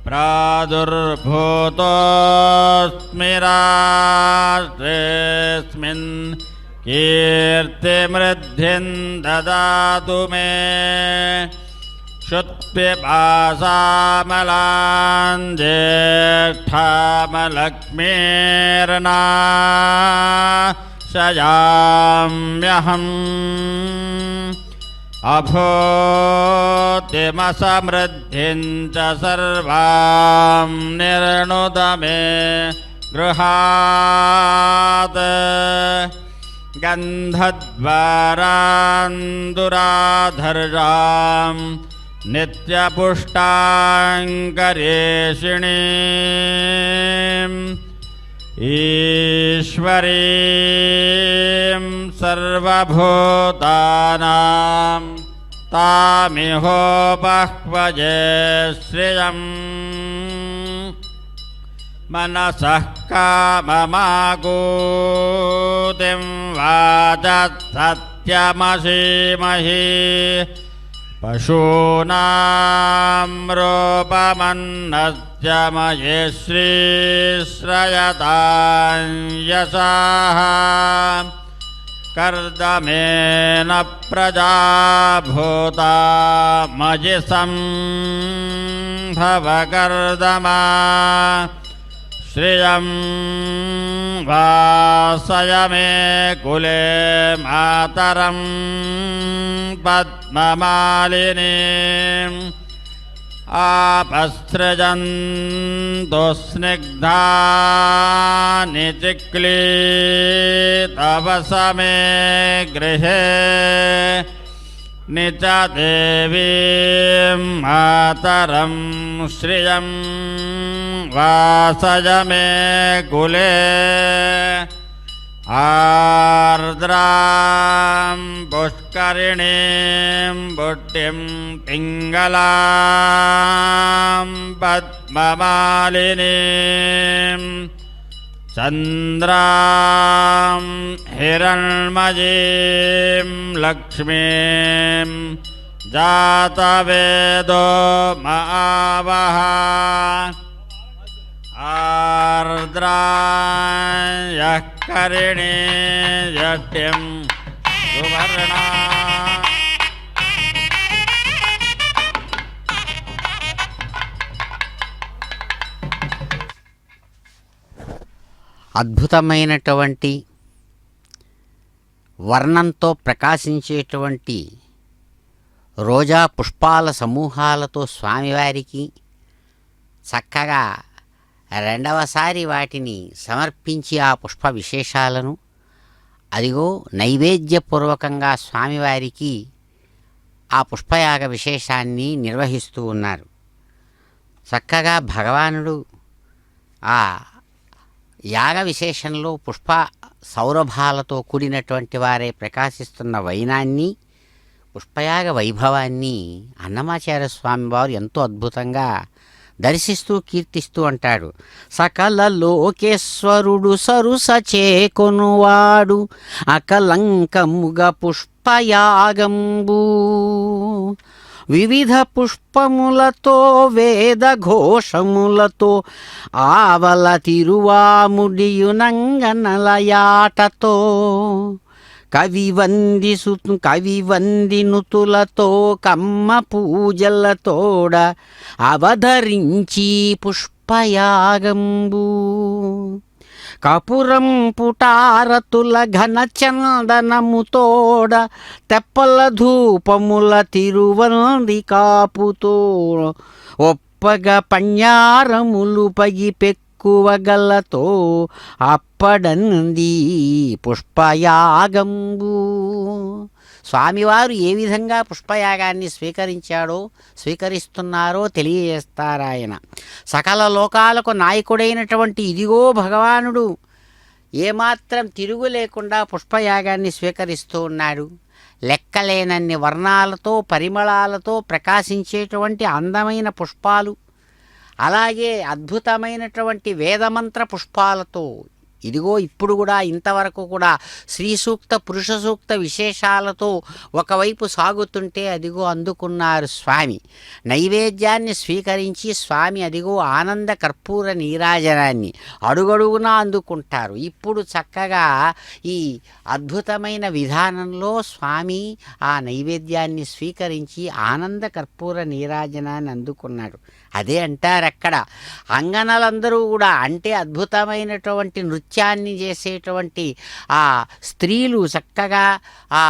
प्रादुर्भूतोऽस्मि राष्ट्रेऽस्मिन् कीर्तिमृद्धिं ददातु मे क्षुत्पिपासामलां ज्येष्ठामलक्ष्मीर्नाशयाम्यहम् अभूतिमसमृद्धिं च सर्वां निर्णुद मे गृहात् गन्धद्वारान्दुराधर्षां नित्यपुष्टाङ्करेषिणीम् ईश्वरीं सर्वभूतानां तामिहोपह्वये श्रियम् मनसः काममाकूतिं वाचः सत्यमसीमहि पशूनां रूपमन्नस्य मये श्रीश्रयतां यशाः कर्दमेन प्रजा भूता मयि सम्भवकर्दमा श्रियं वासय मे कुले मातरं पद्ममालिनीम् आपसृजन्तु स्निग्धानि चिक्लीतव समे गृहे निच देवीं मातरं श्रियं वासय मे कुले आर्द्रां पुष्करिणीं बुट्टिं पिङ्गलां पद्ममालिनीं चन्द्रां हिरण्मयीं लक्ष्मीं जातवेदो महावः आर्द्रायः करिणी यष्टिं सुवर्णा అద్భుతమైనటువంటి వర్ణంతో ప్రకాశించేటువంటి రోజా పుష్పాల సమూహాలతో స్వామివారికి చక్కగా రెండవసారి వాటిని సమర్పించి ఆ పుష్ప విశేషాలను అదిగో నైవేద్యపూర్వకంగా స్వామివారికి ఆ పుష్పయాగ విశేషాన్ని నిర్వహిస్తూ ఉన్నారు. చక్కగా భగవానుడు ఆ యాగ విశేషంలో పుష్ప సౌరభాలతో కూడినటువంటి వారే ప్రకాశిస్తున్న వైనాన్ని, పుష్పయాగ వైభవాన్ని అన్నమాచార్య స్వామి వారు ఎంతో అద్భుతంగా దర్శిస్తూ కీర్తిస్తూ అంటాడు. సకల లోకేశ్వరుడు సరుస చేకొనువాడు అకలంకముగ పుష్పయాగంబు వివిధ పుష్పములతో వేద ఘోషములతో ఆవల తిరువాముడియునంగనలయాటతో కవివందినుతులతో కమ్మ పూజలతోడ అవధరించి పుష్పయాగంబు కపురం పుటారతుల ఘన చందనముతోడ తెప్పల ధూపముల తిరువంది కాపుతో ఒప్పగ పణ్యారములు పగి పెక్కువగలతో అప్పడంది పుష్పయాగంబు. స్వామివారు ఏ విధంగా పుష్పయాగాన్ని స్వీకరిస్తున్నారో తెలియజేస్తారాయన. సకల లోకాలకు నాయకుడైనటువంటి ఇదిగో భగవానుడు ఏమాత్రం తిరుగు లేకుండా పుష్పయాగాన్ని స్వీకరిస్తూ ఉన్నాడు. లెక్కలేనన్ని వర్ణాలతో పరిమళాలతో ప్రకాశించేటువంటి అందమైన పుష్పాలు, అలాగే అద్భుతమైనటువంటి వేదమంత్ర పుష్పాలతో ఇదిగో ఇప్పుడు కూడా ఇంతవరకు కూడా శ్రీ సూక్త పురుష సూక్త విశేషాలతో ఒకవైపు సాగుతుంటే అదిగో అందుకున్నారు స్వామి. నైవేద్యాన్ని స్వీకరించి స్వామి అదిగో ఆనంద కర్పూర నీరాజనాన్ని అడుగడుగునా అందుకుంటారు. ఇప్పుడు చక్కగా ఈ అద్భుతమైన విధానంలో స్వామి ఆ నైవేద్యాన్ని స్వీకరించి ఆనంద కర్పూర నీరాజనాన్ని అందుకున్నాడు. అదే అంటారు అక్కడ అంగనలందరూ కూడా, అంటే అద్భుతమైనటువంటి నృత్యాన్ని చేసేటువంటి ఆ స్త్రీలు చక్కగా ఆ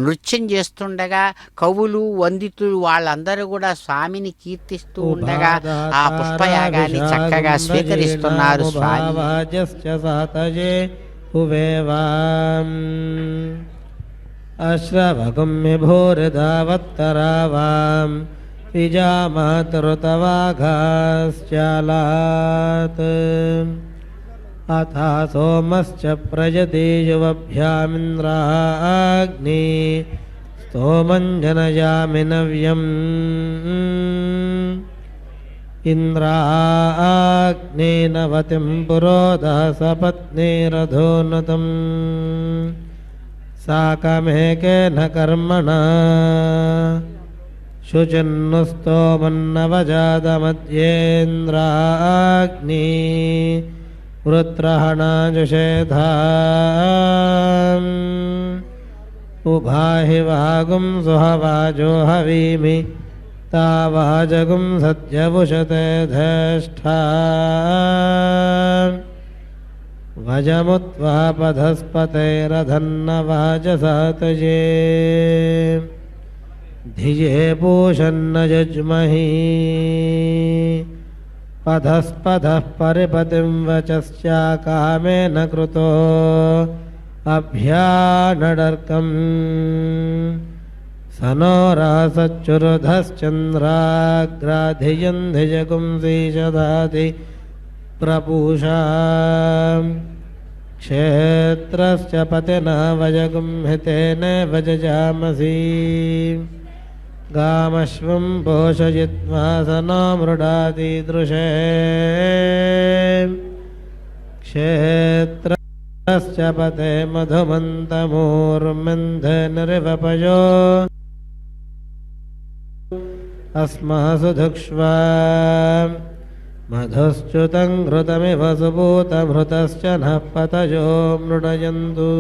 నృత్యం చేస్తుండగా కవులు వందితులు వాళ్ళందరూ కూడా స్వామిని కీర్తిస్తూ ఉండగా ఆ పుష్పయాగాన్ని చక్కగా స్వీకరిస్తున్నారు స్వామి. అశ్రవగుమ్యభూరిధావత్తరావాం విజామాతృతవాఘాశ్చాలాత్ అథా సోమశ్చ ప్రజతేజువభ్యామింద్రాగ్ని స్తోమం జనయామి నవ్యం ఇంద్రాగ్నేనవతిం పురోధః సపత్నీరధోన్నతం సాకమేకేన కర్మణా శుచిన్నుస్తోమన్నవజాతమధ్యేంద్రాగ్ని వృత్రహణాజుషేధాం ఉభాహి వాగుం సుహవాజో హవీమి తావాజగుం సత్యవుషతే ధేష్ఠా వజముత్వా పధస్పతైరధన్నవాజసాతజే ధియే పూషన్న జజ్మహి పధస్పధః పరిపతిం వచశ్చాకామేన కృతో అభ్యానడర్కం సనోరాసచ్చురుధశ్చంద్రాగ్రాధియం ధిజగుంసీషదాది ప్రపూషా క్షేత్రస్య పతినా వజగుం హితేన వజజామసి గామశ్వం పోషయిత్వా సనో మృడాదీదృశే క్షేత్రస్య పతే మధుమంతమూర్మింధనిరివపయో అస్మాసు ధుక్ష్వా మధుశ్చ్యుతం ఘృతమివ సుభూతమృతశ్చ నః పతయో మృడయంతు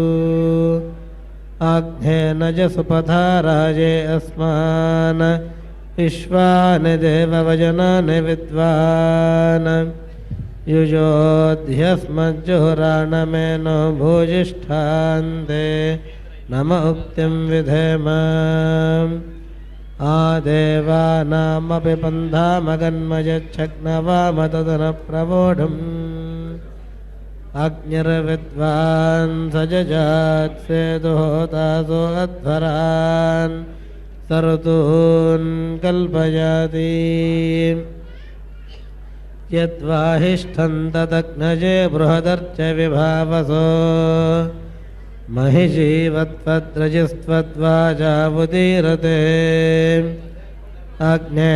ఆగ్నేన జసుపథా రాజే అస్మాన్ విశ్వాని దేవవజనాని విద్వాన్ युजोऽध्यस्मज्जुहुराणमेनो भूजिष्ठान्ते नम उक्तिं विधेम आदेवानामपि पन्थामगन्मयच्छग्नवामतदनप्रवोढुम् अग्निर्विद्वान् सजजात् सेतुहोतासो अध्वरान् सर्तून् कल्पयाति यद्वाहिष्ठन्तदग्नजे बृहदर्च विभावसो महिषीवत्वद्रजस्त्वद्वाजावुदीरते अग्ने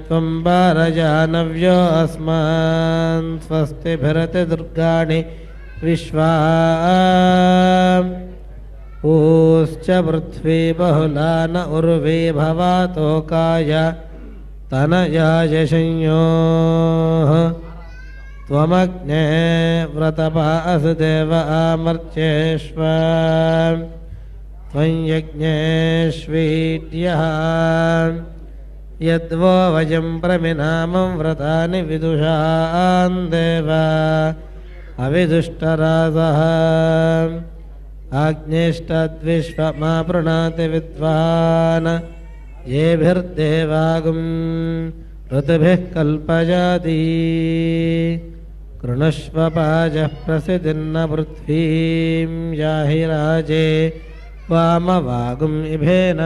त्वं वारजानव्यो अस्मान् स्वस्तिभिरति दुर्गाणि विश्वा ऊश्च पृथ्वी बहुला न उर्वी भवातोकाय तनयायशंयोः त्वमग्ने व्रतपा असुदेव आमर्त्येष्व त्वं यज्ञेष्वीड्यः यद्वो वयं प्रमिनामं व्रतानि विदुषान् देव अविदुष्टरासः आग्नेष्टद्विश्वमा प्रणति विद्वान् येभिर्देवागुं ऋतुभिः कल्पयाति कृणुष्व पाजः प्रसिद्धिर्न पृथ्वीं याहि राजे वामवागुम् इभेन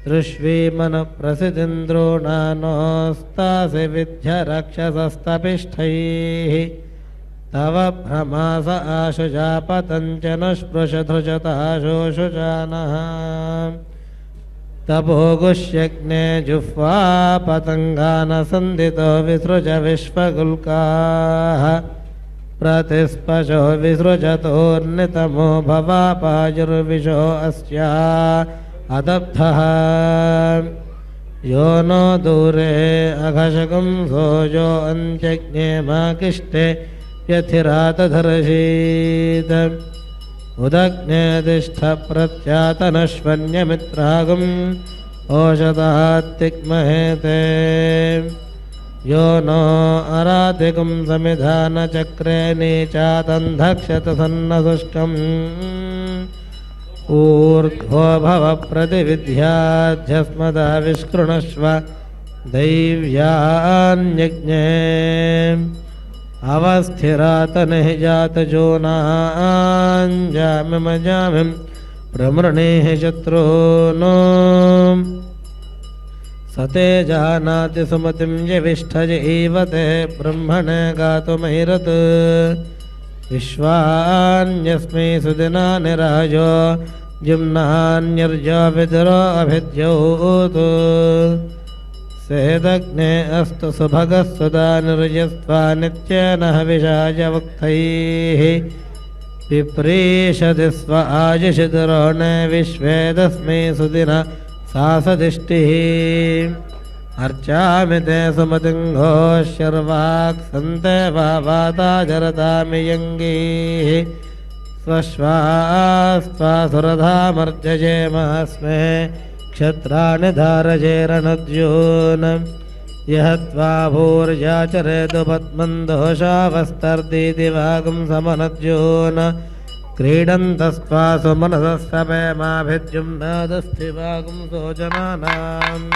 दृश्वीमनुप्रसिद्धिन्द्रोणानोस्तासि विद्य रक्षसस्तपिष्ठैः तव भ्रमास आशुजा पतञ्च न स्पृशधृजताशोषुजानः तपोगुष्यग्ने जुह्वा पतङ्गानसन्दितो विसृज विश्वगुल्काः प्रतिस्पशो विसृजतोर्नितमो भवापायुर्विशो अस्या अदब्धः यो नो दूरे अघशकं सोजो अन्त्यग्ने माकिष्टे यथिरातधर्षीत् उदग्ने तिष्ठ प्रत्यातनश्वन्यमित्रागुम् ओषधात्तिग्महेते यो नो अरातिकुं समिधानचक्रे नीचातन्धक्षतसन्नशुष्कम् ऊर्ध्वो भव प्रतिविद्याध्यस्मदा विष्कृणश्व दैव्यान्यज्ञे अवस्थिरातनिः जातजोनाञ्जामिमजामिं प्रमृणेः शत्रूनो सते जानाति सुमतिं यविष्ठज एव ते ब्रह्मणे गातुमहिरत् विश्वान्यस्मै सुदिनानि राजो जिम्नान्यर्जो विदुरो अभिद्योत् सेदग्ने अस्तु सुभगः सुदानुर्यस्त्वा नित्येन हविषाय वक्तैः पिप्रीषति स्व आयुषितुरोणे विश्वेदस्मै सुदिना सासदिष्टिः अर्चामि ते सुमतिङ्घोश्यर्वाक् सन्ते वाताजरतामि यङ्गीः स्वश्वास्त्वा सुरधामर्जयेमस्मे क्षत्राणि धारजेरणद्यून् यः त्वा भूर्याचरेतु पद्मन्दोषावस्तर्दीति वागुं समनद्यून् क्रीडन्तस्त्वा सुमनसस्तपेमाभिद्युं नादस्ति वागुं सोजनानाम्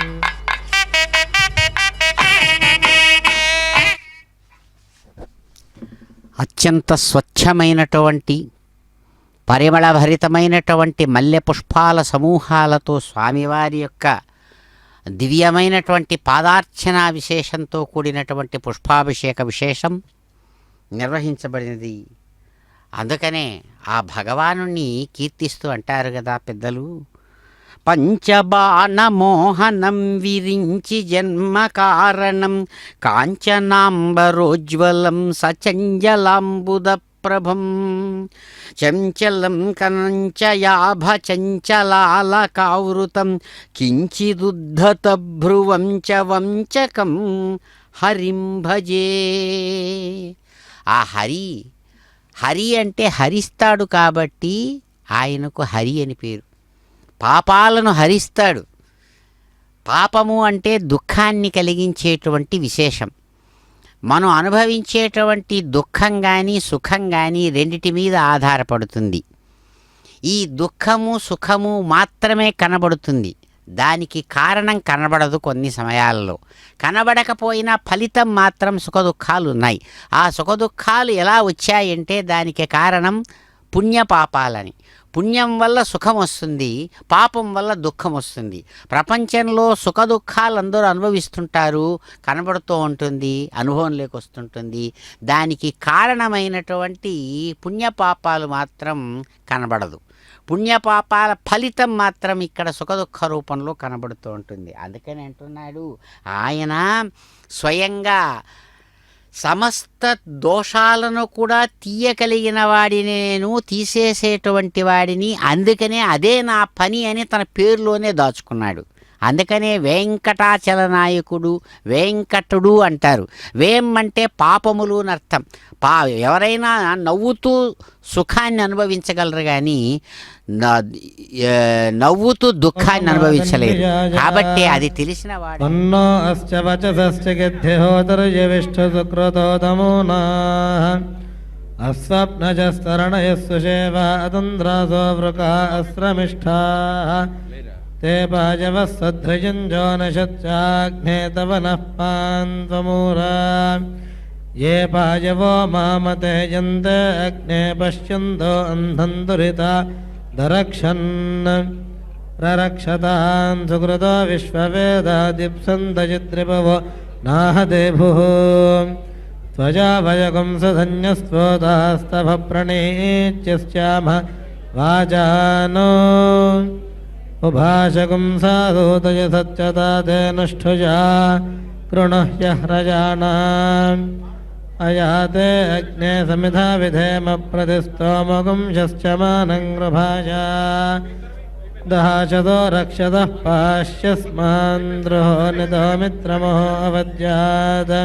అత్యంత స్వచ్ఛమైనటువంటి పరిమళభరితమైనటువంటి మల్లె పుష్పాల సమూహాలతో స్వామివారి యొక్క దివ్యమైనటువంటి పాదార్చన విశేషంతో కూడినటువంటి పుష్పాభిషేక విశేషం నిర్వహించబడినది. అందుకనే ఆ భగవానుణ్ణి కీర్తిస్తూ అంటారు కదా పెద్దలు, పంచబాణమోహనం విరించి జన్మ కారణం కాంచనాంబరోజ్వలం సచంజలాంబుద ప్రభం చంచలం కనంచయాభ చంచలాలకావృతం కించిదుద్ధత భ్రువం చ వంచకం హరిం భజే. ఆ హరి అంటే హరిస్తాడు కాబట్టి ఆయనకు హరి అని పేరు. పాపాలను హరిస్తాడు. పాపము అంటే దుఃఖాన్ని కలిగించేటువంటి విశేషం. మనం అనుభవించేటువంటి దుఃఖం కానీ సుఖం కానీ రెండిటి మీద ఆధారపడుతుంది. ఈ దుఃఖము సుఖము మాత్రమే కనబడుతుంది, దానికి కారణం కనబడదు. కొన్ని సమయాల్లో కనబడకపోయినా ఫలితం మాత్రం సుఖదుఖాలు ఉన్నాయి. ఆ సుఖదుఖాలు ఎలా వచ్చాయంటే దానికి కారణం పుణ్యపాపాలని. పుణ్యం వల్ల సుఖం వస్తుంది, పాపం వల్ల దుఃఖం వస్తుంది. ప్రపంచంలో సుఖదుఖాలు అందరూ అనుభవిస్తుంటారు, కనబడుతూ ఉంటుంది, అనుభవంలోకి వస్తుంటుంది. దానికి కారణమైనటువంటి పుణ్యపాపాలు మాత్రం కనబడదు. పుణ్యపాపాల ఫలితం మాత్రం ఇక్కడ సుఖదుఖ రూపంలో కనబడుతూ ఉంటుంది. అందుకని అంటున్నాడు ఆయన స్వయంగా సమస్త దోషాలను కూడా తీయగలిగిన వాడిని, నేను తీసేసేటువంటి వాడిని, అందుకనే అదే నా పని అని తన పేరులోనే దాచుకున్నాడు. అందుకనే వెంకటాచల నాయకుడు, వెంకటుడు అంటారు. వేం అంటే పాపములు అని అర్థం. ఎవరైనా నవ్వుతూ సుఖాన్ని అనుభవించగలరు కానీ నవ్వుతూ దుఃఖాన్ని అనుభవించలేరు. కాబట్టి అది తెలిసిన వాడు. అన్నో అస్య వచసస్య గద్యహోతర్యవిష్ఠు సుకృతోదమూనా అస్వప్నజస్తరణయస్సు సేవా అతంద్రాసో వృకా అస్రమిష్ఠా ते पाजवः सध्रयुञ्जो न शच्चाग्ने तव नः पान्त्वमूरा ये पाजवो मामते यन्ते अग्ने पश्यन्तो अन्धं दुरिता दरक्षन् ररक्षतान् सुकृतो विश्ववेदादिप्सन्तचित्रिपवो नाहदेभुः त्वजा वयगुं सधन्यस्त्वोतास्तव प्रणीच्यश्चाम वाजानो उभाषकुं साधूतय सच्चता ते नुष्ठुजा कृणुह्यह्रजानाम् अयाते अग्ने समिधा विधेम प्रतिस्तोमगुं शश्चमानं गृभाषा दहाशतो रक्षतः पाश्यस्मान्द्रुहो नितो मित्रमोहो अवद्यात्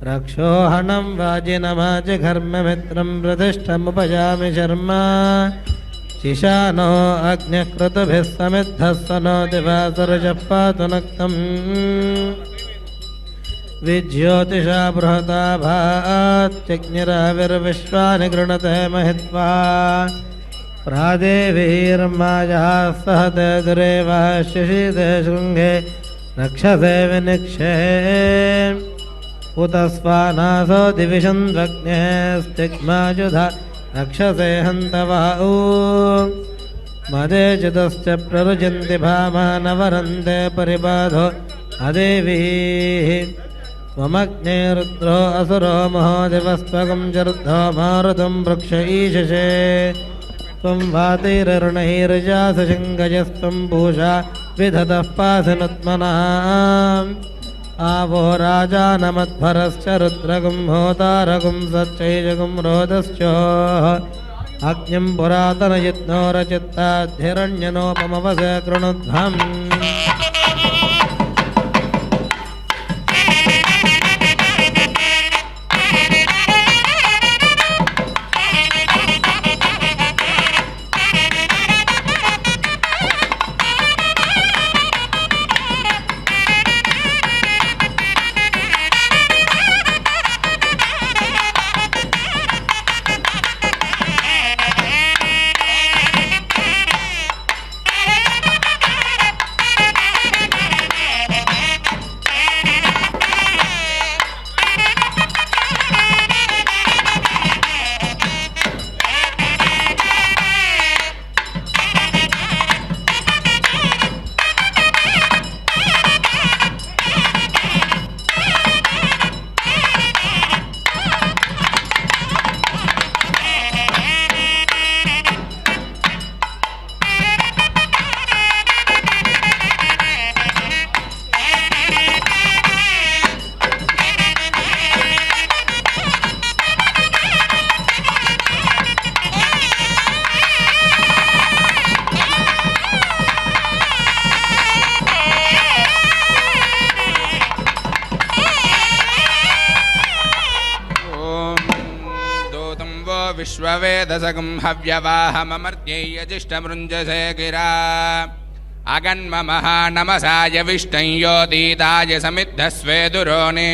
रक्षोहणं वाजिनमाजिघर्ममित्रं प्रतिष्ठमुपयामि शर्मा शिशानो अग्निकृतभिः समिद्धः सनो दिवासरजः पातु नक्तम् विज्योतिषा बृहता भात्यग्निराविर्विश्वानि गृणते महित्वा प्रादेवीर्मायाः सहते दुरेवा शशीते शृङ्गे रक्षसे विनिक्षे उत स्वानासो दिविषन्द्वग्ने स्तिग्मायुधा रक्षसे हन्तवा मदे चितश्च प्ररुजन्ति भामानवरन्ते परिबाधो अदेवीः त्वमग्ने रुद्रो असुरो महोदिवस्त्वगं चरुद्धो मारुतं वृक्ष ईशसे त्वं वातैररुणैर्जासशङ्गजस्त्वं पूषा विधतः पासनुत्मनाम् आवो राजानमध्वरश्च रुद्रगुं होतारगुं सच्चैजगुं रोदश्चोः अग्निं पुरातनयज्ञो रचित्ताद्धिरण्यनोपमवसे कृणुध्वम् विश्ववेदसगं हव्यवाहममर्त्ययजिष्टमृञ्जसे गिरा अगन्ममहा नमसाय विष्णं योतीताय समिद्धस्वे दुरोणे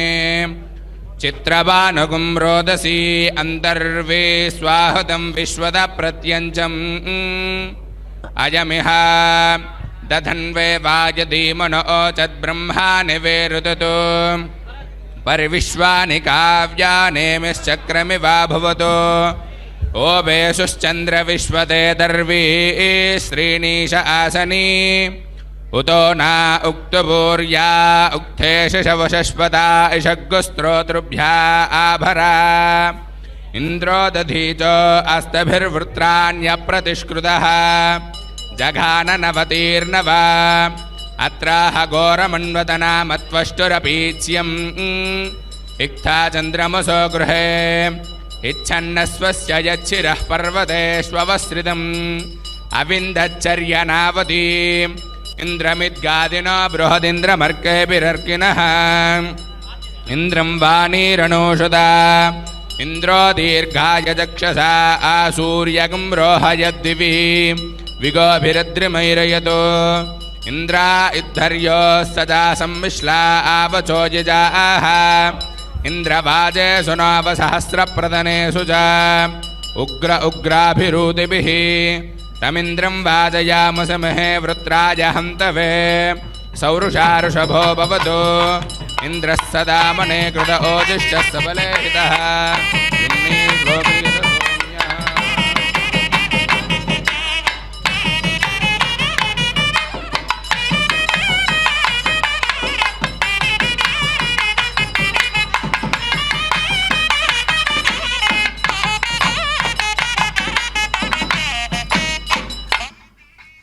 చిత్రబానుగుం రోదసీ అంతర్వే స్వాహతం విశ్వద ప్రత్యంచం అయమిహ దధన్వే వాజధీమనో చద్బ్రహ్మాని వేరుదతు పరివిశ్వాని కావ్యానేమిశ్చక్రమివా భవతు ఓభేషుశ్చంద్ర విశ్వతే దర్వీ శ్రీణీశ ఆసనీ ఉతో నా ఉక్తభూర్యా ఉక్థేష శవశశ్వతా ఇషగ్గుస్త్రోతృభ్యా ఆభరా ఇంద్రో దధీచో అస్తభిర్వృత్రాణ్యప్రతిష్కృతః జఘాన నవతీర్నవ అత్రాహ ఘోరమన్వతనామత్వష్టురపీచ్యం ఇక్థా చంద్రమసో గృహే ఇచ్ఛన్నస్వస్య యచ్చిరః పర్వతేష్వవస్త్రితం అవిందచ్చర్యనావతి ఇంద్రమిద్గాదినో బృహదింద్రమర్కేభిరర్కినః ఇంద్రం వాణీరణోషదా ఇంద్రో దీర్ఘాయ చక్షసా ఆసూర్యగం రోహయద్దివి విగోభిరద్రిమైరయతో ఇంద్రా ఇద్ధర్యో సదా సంవిశ్లా ఆవచోజిజాః ఇంద్రవాజే సునావసహస్రప్రదనేషు చ ఉగ్ర ఉగ్రాభిరూతిభిః తమింద్రం వాజయామసమహే వృత్రాజ హంతవే సౌరుషారుషభో భవతు ఇంద్రः సదా మనే కృత ఓజిష్ఠः సబలే హితः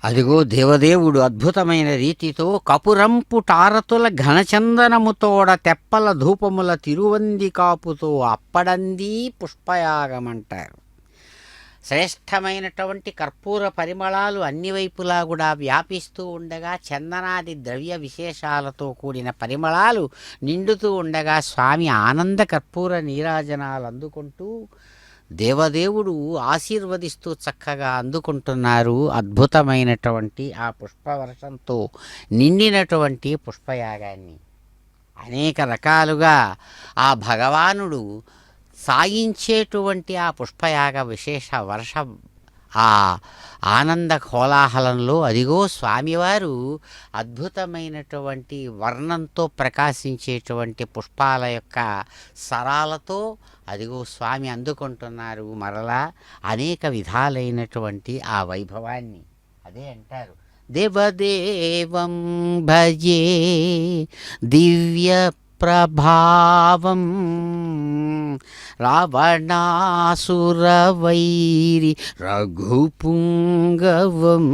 అదిగో దేవదేవుడు అద్భుతమైన రీతితో కపురంపు టారతుల ఘనచందనముతోడ తెప్పల ధూపముల తిరువంది కాపుతో అప్పడంది పుష్పయాగమంటారు. శ్రేష్టమైనటువంటి కర్పూర పరిమళాలు అన్ని వైపులా కూడా వ్యాపిస్తూ ఉండగా, చందనాది ద్రవ్య విశేషాలతో కూడిన పరిమళాలు నిండుతూ ఉండగా స్వామి ఆనంద కర్పూర నీరాజనాలు అందుకుంటూ దేవదేవుడు ఆశీర్వదిస్తూ చక్కగా అందుకుంటున్నారు. అద్భుతమైనటువంటి ఆ పుష్పవర్షంతో నిండినటువంటి పుష్పయాగాన్ని అనేక రకాలుగా ఆ భగవానుడు సాగించేటువంటి ఆ పుష్పయాగ విశేష వర్ష ఆ ఆనంద కోలాహలంలో అదిగో స్వామివారు అద్భుతమైనటువంటి వర్ణంతో ప్రకాశించేటువంటి పుష్పాల యొక్క సరాలతో అదిగో స్వామి అందుకుంటున్నారు మరలా అనేక విధాలైనటువంటి ఆ వైభవాన్ని. అదే అంటారు, దేవదేవం భజే దివ్య ప్రభావం రావణాసురవైరి రఘుపుంగవం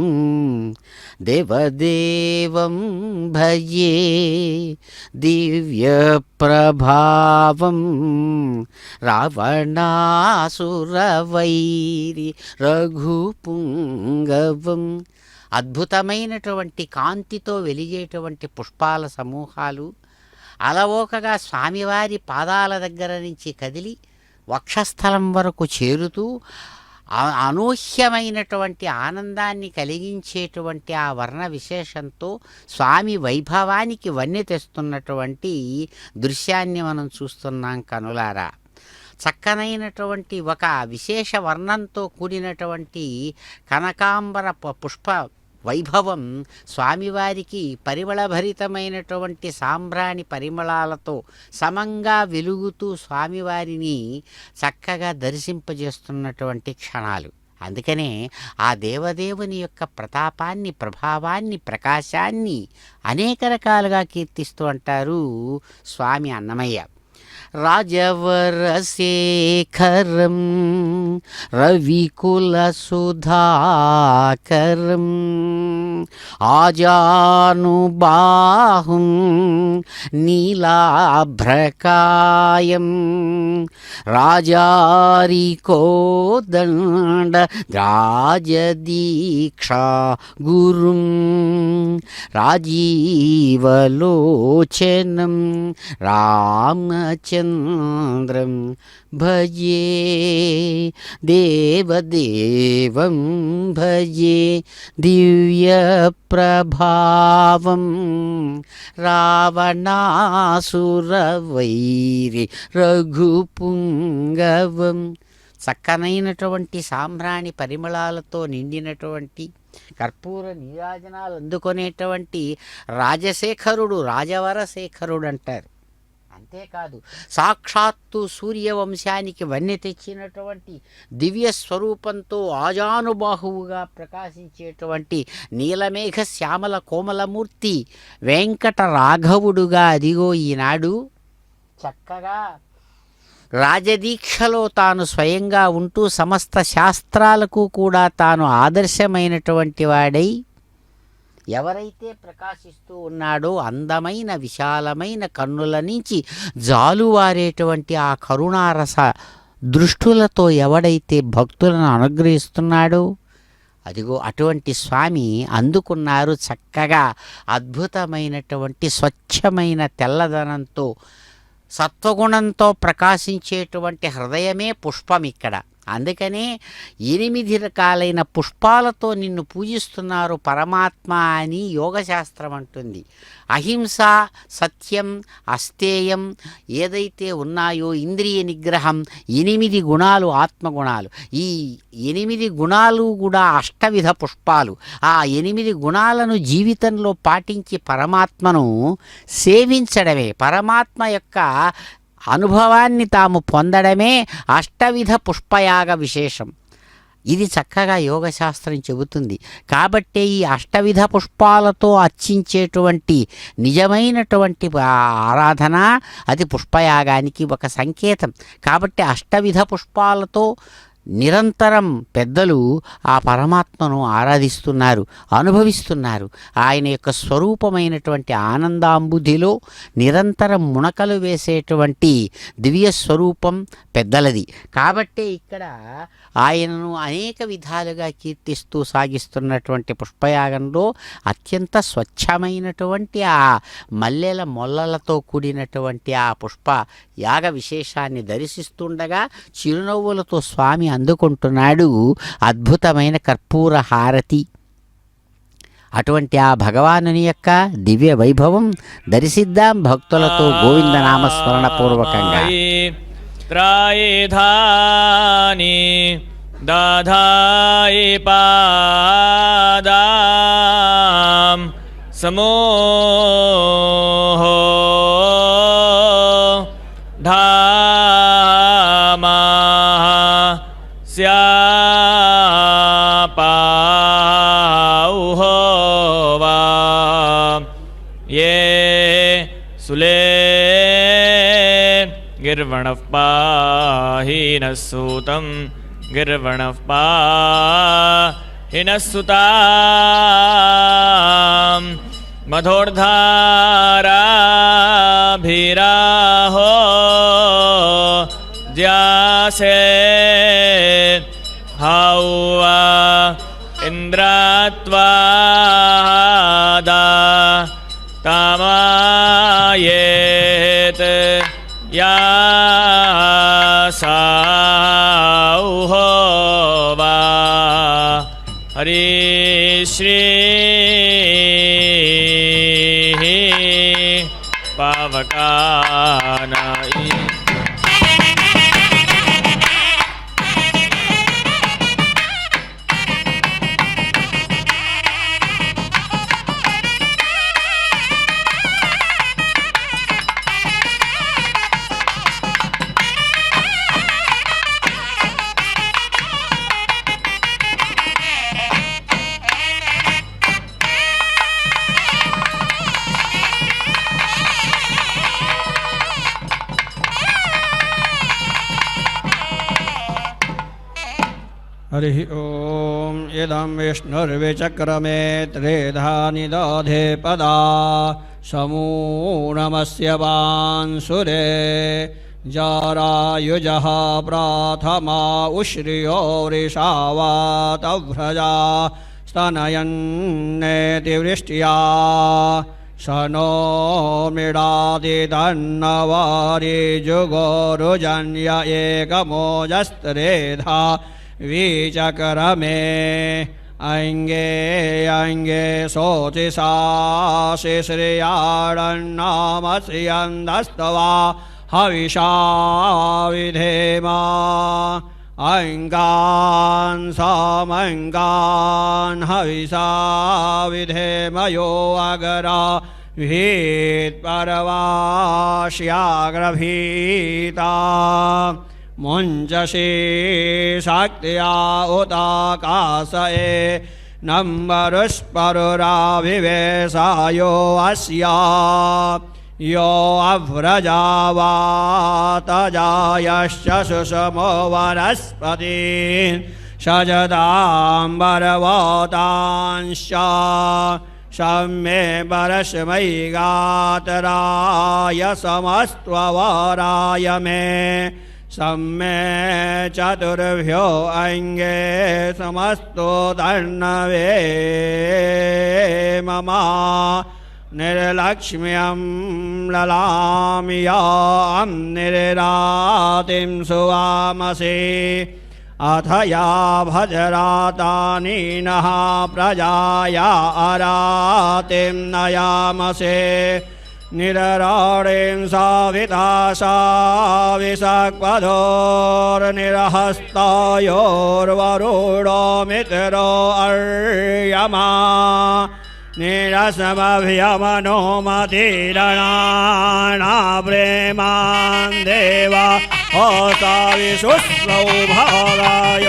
దేవదేవం భజే దివ్య ప్రభావం రావణాసురవైరి రఘుపుంగవం. అద్భుతమైనటువంటి కాంతితో వెలిగేటువంటి పుష్పాల సమూహాలు అలవోకగా స్వామివారి పాదాల దగ్గర నుంచి కదిలి వక్షస్థలం వరకు చేరుతూ అనూహ్యమైనటువంటి ఆనందాన్ని కలిగించేటువంటి ఆ వర్ణ విశేషంతో స్వామి వైభవానికి వన్నె తెస్తున్నటువంటి దృశ్యాన్ని మనం చూస్తున్నాం కనులారా. చక్కనైనటువంటి ఒక విశేష వర్ణంతో కూడినటువంటి కనకాంబర పుష్ప వైభవం స్వామివారికి పరిమళభరితమైనటువంటి సాంబ్రాణి పరిమళాలతో సమంగా వెలుగుతూ స్వామివారిని చక్కగా దర్శింపజేస్తున్నటువంటి క్షణాలు. అందుకనే ఆ దేవదేవుని యొక్క ప్రతాపాన్ని, ప్రభావాన్ని, ప్రకాశాన్ని అనేక రకాలుగా కీర్తిస్తూ అంటారు స్వామి అన్నమయ్య. రాజవరశేఖరం రవికులసుధాకరం ఆజానుబాహుం నీలాభ్రకాయం రాజారికోదండ రాజదీక్షా గురుం రాజీవలోచనం రామచంద్రం చంద్రం భజే దేవదేవం భజే దివ్య ప్రభావం రావణాసురవైరి రఘుపుంగవం. చక్కనైనటువంటి సాంబ్రాణి పరిమళాలతో నిండినటువంటి కర్పూర నీరాజనాలు అందుకునేటువంటి రాజశేఖరుడు రాజవరశేఖరుడు అంటారు. అంతేకాదు సాక్షాత్తు సూర్యవంశానికి వన్నె తెచ్చినటువంటి దివ్య స్వరూపంతో ఆజానుబాహువుగా ప్రకాశించేటువంటి నీలమేఘ శ్యామల కోమలమూర్తి వెంకట రాఘవుడుగా అదిగో ఈనాడు చక్కగా రాజదీక్షలో తాను స్వయంగా ఉంటూ సమస్త శాస్త్రాలకు కూడా తాను ఆదర్శమైనటువంటి వాడై ఎవరైతే ప్రకాశిస్తూ ఉన్నాడో అందమైన విశాలమైన కన్నుల నుంచి జాలువారేటువంటి ఆ కరుణారస దృష్టులతో ఎవడైతే భక్తులను అనుగ్రహిస్తున్నాడో అదిగో అటువంటి స్వామి అందుకున్నారు చక్కగా అద్భుతమైనటువంటి స్వచ్ఛమైన తెల్లదనంతో సత్వగుణంతో ప్రకాశించేటువంటి హృదయమే పుష్పం ఇక్కడ. అందుకనే 8 రకాలైన పుష్పాలతో నిన్ను పూజిస్తున్నారు పరమాత్మ అని యోగశాస్త్రం అంటుంది. అహింస, సత్యం, అస్తేయం ఏదైతే ఉన్నాయో ఇంద్రియ నిగ్రహం, 8 గుణాలు ఆత్మగుణాలు. ఈ 8 గుణాలు కూడా అష్టవిధ పుష్పాలు. ఆ 8 గుణాలను జీవితంలో పాటించి పరమాత్మను సేవించడమే, పరమాత్మ యొక్క అనుభవాన్ని తాము పొందడమే అష్టవిధ పుష్పయాగ విశేషం. ఇది చక్కగా యోగశాస్త్రం చెబుతుంది. కాబట్టే ఈ అష్టవిధ పుష్పాలతో అర్చించేటువంటి నిజమైనటువంటి ఆరాధన అది పుష్పయాగానికి ఒక సంకేతం. కాబట్టి అష్టవిధ పుష్పాలతో నిరంతరం పెద్దలు ఆ పరమాత్మను ఆరాధిస్తున్నారు, అనుభవిస్తున్నారు. ఆయన యొక్క స్వరూపమైనటువంటి ఆనందాంబుధిలో నిరంతరం మునకలు వేసేటువంటి దివ్య స్వరూపం పెద్దలది. కాబట్టే ఇక్కడ ఆయనను అనేక విధాలుగా కీర్తిస్తూ సాగిస్తున్నటువంటి పుష్పయాగంలో అత్యంత స్వచ్ఛమైనటువంటి ఆ మల్లెల మొల్లలతో కూడినటువంటి ఆ పుష్ప యాగ విశేషాన్ని దర్శిస్తుండగా చిరునవ్వులతో స్వామి అందుకుంటున్నాడు అద్భుతమైన కర్పూర హారతి. అటువంటి ఆ భగవానుని యొక్క దివ్య వైభవం దర్శిద్దాం భక్తులతో గోవిందనామస్మరణ పూర్వకంగా. త్రాయేధాని దాధాయి పాదాం సమోహో ధామా స్యాపౌహో వా ఏ సులే గిర్వణః పాహి నః సూతం గిర్వణః పాహి నః సుతాం మధోర్ధారాభిరాహో జ్యాసే హౌవా ఇంద్రాత్వాదా తమాయేత్ యాసౌహో వా హరి శ్రీ పావకానాయి. हरि ओम इदं विष्णुर्विचक्रमे त्रेधानि दधे पदा समूनमस्य वांसुरे जारायुजः प्राथमा उश्रियो वृषावातव्रजा स्तनयन्नेति वृष्ट्या स नो मृडादिदन्नवारि जुगोरुजन्य एकमोजस्त्रेधा विचक्रमे अङ्गे अङ्गे शोचिषासि श्रियाडन्नामश्रियन्दस्तवा हविषा विधेमा अङ्गान् समङ्गान् हविषा विधेमयो अगरा भीत्परवाश्याग्रभीता मुञ्चसि शक्त्या उताकाशये नम्बरुष्परुराविवेशायो अस्या यो अव्रजावातजायश्च सुषमो वनस्पतीन् सजदाम्बरवतांश्च सम्मे परस्मै गातराय समस्त्ववराय मे सम्मे चतुर्भ्यो अङ्गे समस्तो दण्डवे मम निर्लक्ष्म्यं ललाम्यां निर्रातिं सुवामसि अथ या भजरातानि नः प्रजाया अरातिं नयामसे निरराणीं साविता साविषक्पदोर्निरहस्तायोर्वरुणो मित्रो अर्यमा निरसमभ्यमनो मतिरणाना प्रेमान् देवा ओसाविशुश्रौ भागाय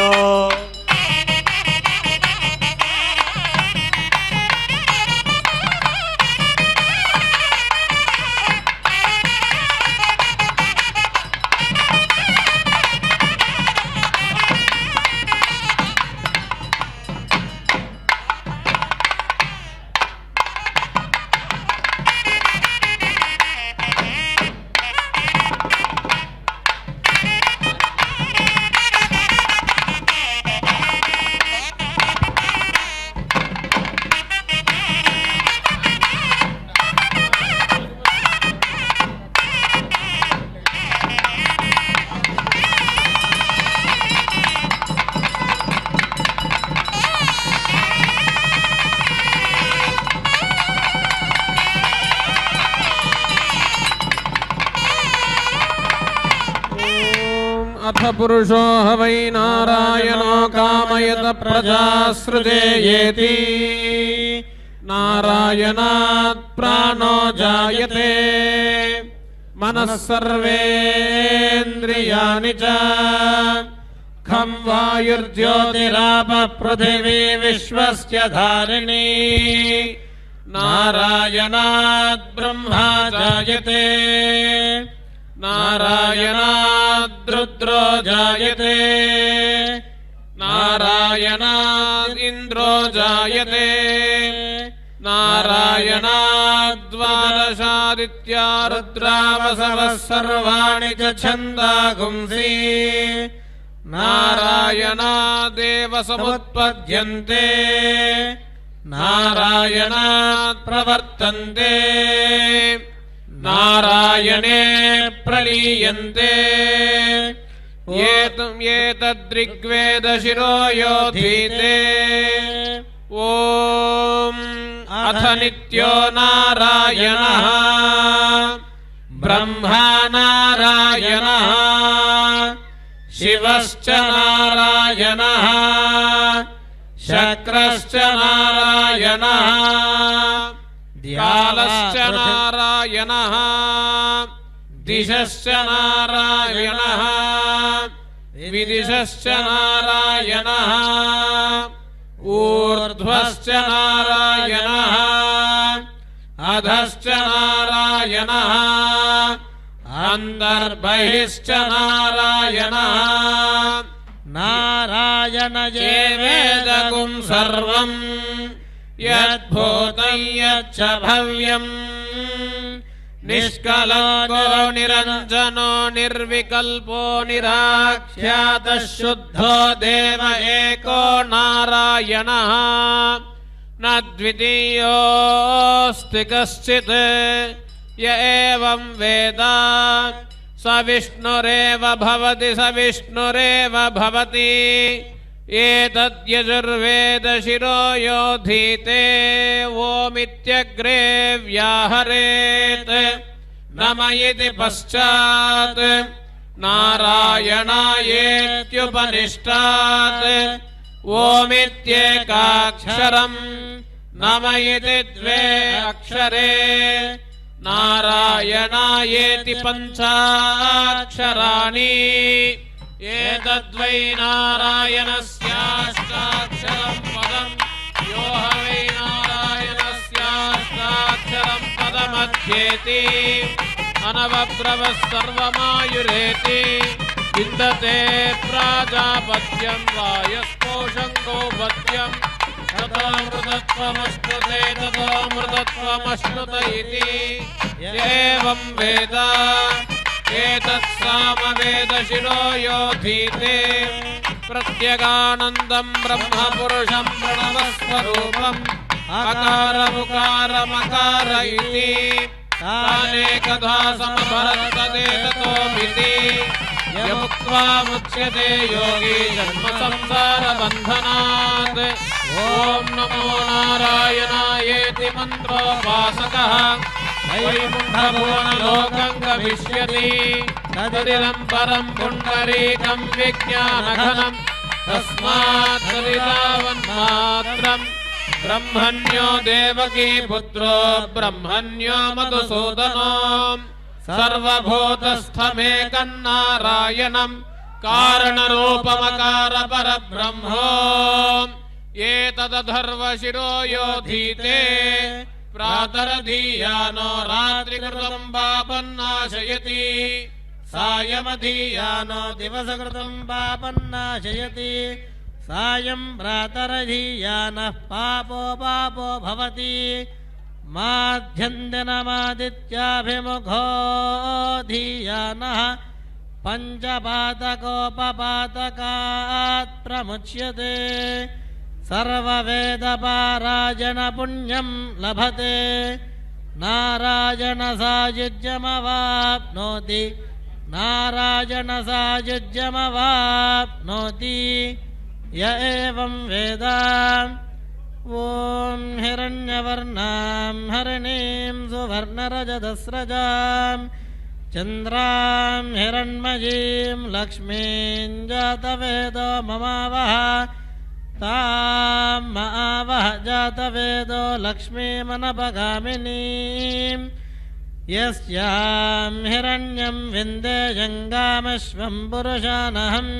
अथ पुरुषो ह वै नारायणो कामयत प्रजासृते येति नारायणात् प्राणो जायते मनः सर्वेन्द्रियाणि च खं वायुर्ज्योतिरापः पृथिवी विश्वस्य धारिणी नारायणात् ब्रह्मा जायते नारायणाद् रुद्रो जायते नारायणाद् इन्द्रो जायते नारायणाद्वादशादित्या रुद्रावसवः सर्वाणि च छन्दागुंसि नारायणादेव समुत्पद्यन्ते नारायणात् प्रवर्तन्ते नारायणे प्रलीयन्ते एतद्ऋग्वेदशिरो योधीते ॐ अथ नित्यो नारायणः ब्रह्मा नारायणः शिवश्च नारायणः शक्रश्च नारायणः कालश्च नारायणः दिशश्च नारायणः विदिशश्च नारायणः ऊर्ध्वश्च नारायणः अधश्च नारायणः अन्तर्बहिश्च नारायणः नारायण ये वेदगुं सर्वम् यद्भूतं यच्च भव्यम् निष्कलङ्को निरञ्जनो निर्विकल्पो निराख्यातः शुद्धो देव एको नारायणः न द्वितीयोऽस्ति कश्चित् य एवं वेद स विष्णुरेव भवति स विष्णुरेव भवति एतद्यजुर्वेदशिरो योधीते ओमित्यग्रे व्याहरेत् नम इति पश्चात् नारायणायेत्युपनिष्टात् ओमित्येकाक्षरम् नम इति द्वे अक्षरे नारायणायेति पञ्चाक्षराणि एतद्वै नारायणस्याष्टाक्षरम् पदम् यो ह वै नारायणस्याष्टाक्षरम् पदमध्येति अनवब्रवः सर्वमायुरेति विन्दते प्राजापत्यम् वायस्पोषम् गोपत्यम् ततोऽमृतत्वमश्नुते ततोऽमृतत्वमश्नुत इति एवं वेद एतत्सामवेदशिरो योधीते प्रत्यगानन्दम् ब्रह्मपुरुषम् प्रणवस्वरूपम् अकारमुकारमकार इति तानेकधा समभरतदेततोऽमिति यमुक्त्वा मुच्यते योगी जन्मसंसारबन्धनात् ॐ नमो नारायणायेति मन्त्रोपासकः वैकुण्ठभुवनलोकम् गमिष्यति तदिदं परं पुण्डरीकं विज्ञानघनम् तस्मात् तदितावन्मात्रम् ब्रह्मण्यो देवकी पुत्रो ब्रह्मण्यो मधुसूदनो सर्वभूतस्थमेकन्नारायणम् कारणरूपमकार परब्रह्मो एतदधर्वशिरो योधीते प्रातरधीयानो रात्रिकृतं पापन्नाशयति सायमधीयानो दिवसकृतं पापन्नाशयति सायं प्रातरधीयानः पापो पापो भवति माध्यन्दिनमादित्याभिमुखो धीयानः पञ्चपातकोपपातकात् प्रमुच्यते सर्ववेदपारायणपुण्यं लभते नारायणसायुज्यमवाप्नोति नारायणसायुज्यमवाप्नोति य एवं वेद ॐ हिरण्यवर्णां हरिणीं सुवर्णरजतस्रजां चन्द्रां हिरण्मयीं लक्ष्मीं जातवेदो ममावह तां मावह जातवेदो लक्ष्मीमनपगामिनीं यस्यां हिरण्यं विन्देयङ्गामश्वं पुरुषानहम्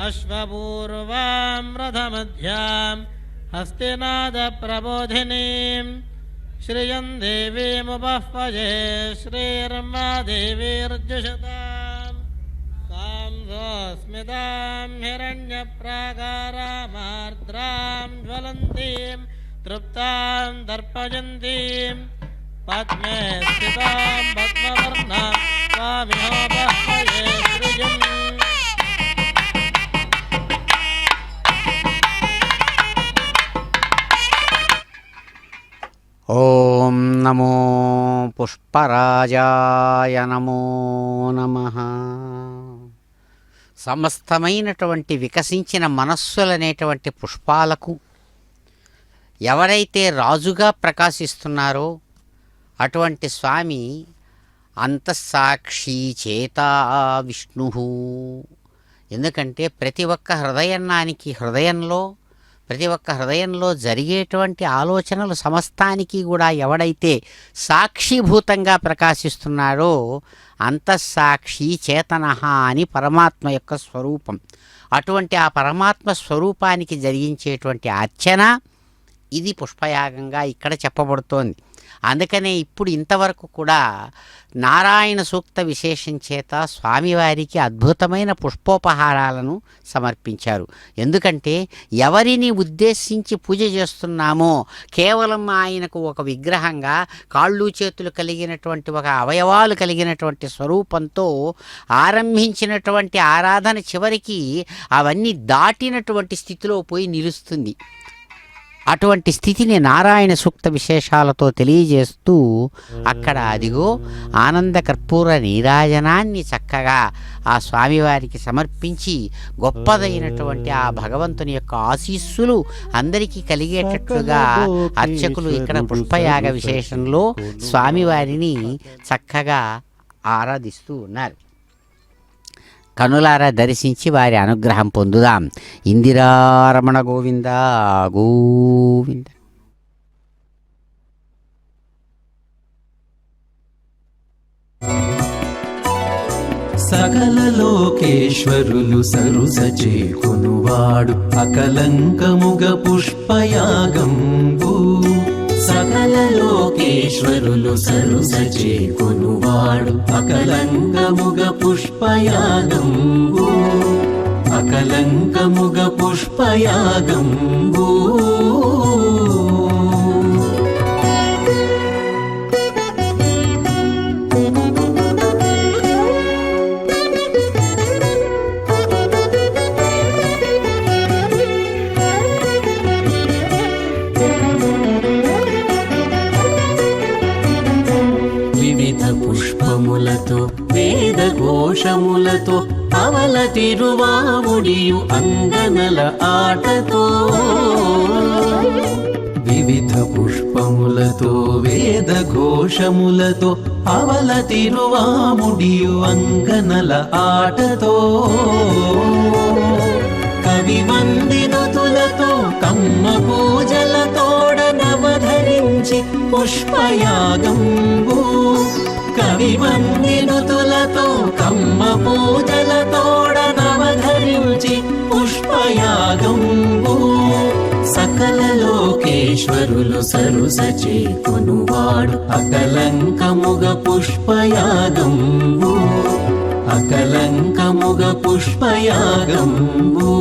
अश्वपूर्वां रथमध्यां हस्तिनादप्रबोधिनीं श्रियं देवीमुपह्वये श्रीर्मा देवीर्जुषतां कांसोऽस्मितां हिरण्यप्राकारामार्द्रां ज्वलन्तीं तृप्तां दर्पयन्तीं पद्मे स्थितां पद्मवर्णां स्वामिनोपह्वये श्रियम् ఓం నమో పుష్పరాజాయ నమో నమః. సమస్తమైనటువంటి వికసించిన మనస్సులనేటువంటి పుష్పాలకు ఎవరైతే రాజుగా ప్రకాశిస్తున్నారో అటువంటి స్వామి అంతఃసాక్షి చేత విష్ణు. ఎందుకంటే ప్రతి ఒక్క హృదయంలో జరిగేటువంటి ఆలోచనలు సమస్తానికి కూడా ఎవడైతే సాక్షిభూతంగా ప్రకాశిస్తున్నాడో అంతఃసాక్షి చేతనః అని పరమాత్మ యొక్క స్వరూపం. అటువంటి ఆ పరమాత్మ స్వరూపానికి జరిగించేటువంటి అర్చన ఇది పుష్పయాగంగా ఇక్కడ చెప్పబడుతోంది. అందుకనే ఇప్పుడు ఇంతవరకు కూడా నారాయణ సూక్త విశేషం చేత స్వామివారికి అద్భుతమైన పుష్పోపహారాలను సమర్పించారు. ఎందుకంటే ఎవరిని ఉద్దేశించి పూజ చేస్తున్నామో కేవలం ఆయనకు ఒక విగ్రహంగా కాళ్ళు చేతులు కలిగినటువంటి ఒక అవయవాలు కలిగినటువంటి స్వరూపంతో ఆరంభించినటువంటి ఆరాధన చివరికి అవన్నీ దాటినటువంటి స్థితిలో పోయి నిలుస్తుంది. అటువంటి స్థితిని నారాయణ సూక్త విశేషాలతో తెలియజేస్తూ అక్కడ అదిగో ఆనంద కర్పూర నీరాజనాన్ని చక్కగా ఆ స్వామివారికి సమర్పించి గొప్పదైనటువంటి ఆ భగవంతుని యొక్క ఆశీస్సులు అందరికీ కలిగేటట్లుగా అర్చకులు ఇక్కడ పుష్పయాగ విశేషంలో స్వామివారిని చక్కగా ఆరాధిస్తూ ఉన్నారు. కనులారా దర్శించి వారి అనుగ్రహం పొందుదాం. ఇందిరారమణ గోవింద గోవింద. సకల లోకేశ్వరులు సరుస చేకొనువాడు అకలంకముగ పుష్పయాగంబు. సకల లోకేశ్వరులు సరుస చేకొనువాడు అకలంకముగ పుష్పయాగంబు. అకలంకముగ పుష్పయాగంబు. పుష్పములతో వేద ఘోషములతో అవల తిరువాముడియు అంగనల ఆటతో. వివిధ పుష్పములతో వేద ఘోషములతో అవల తిరువాముడియు అంగనల ఆటతో. కవి వందినుతులతో కమ్మ పూజలతోడ నవధరించి పుష్పయాగంబు. కవి వందినుతులతో కమ్మ పూజలతోడ నవధరించి పుష్పయాగంబు. సకల లోకేశ్వరులు సరుస చేకొనువాడు అకలంకముగ పుష్పయాగంబు. అకలంకముగ పుష్పయాగంబు.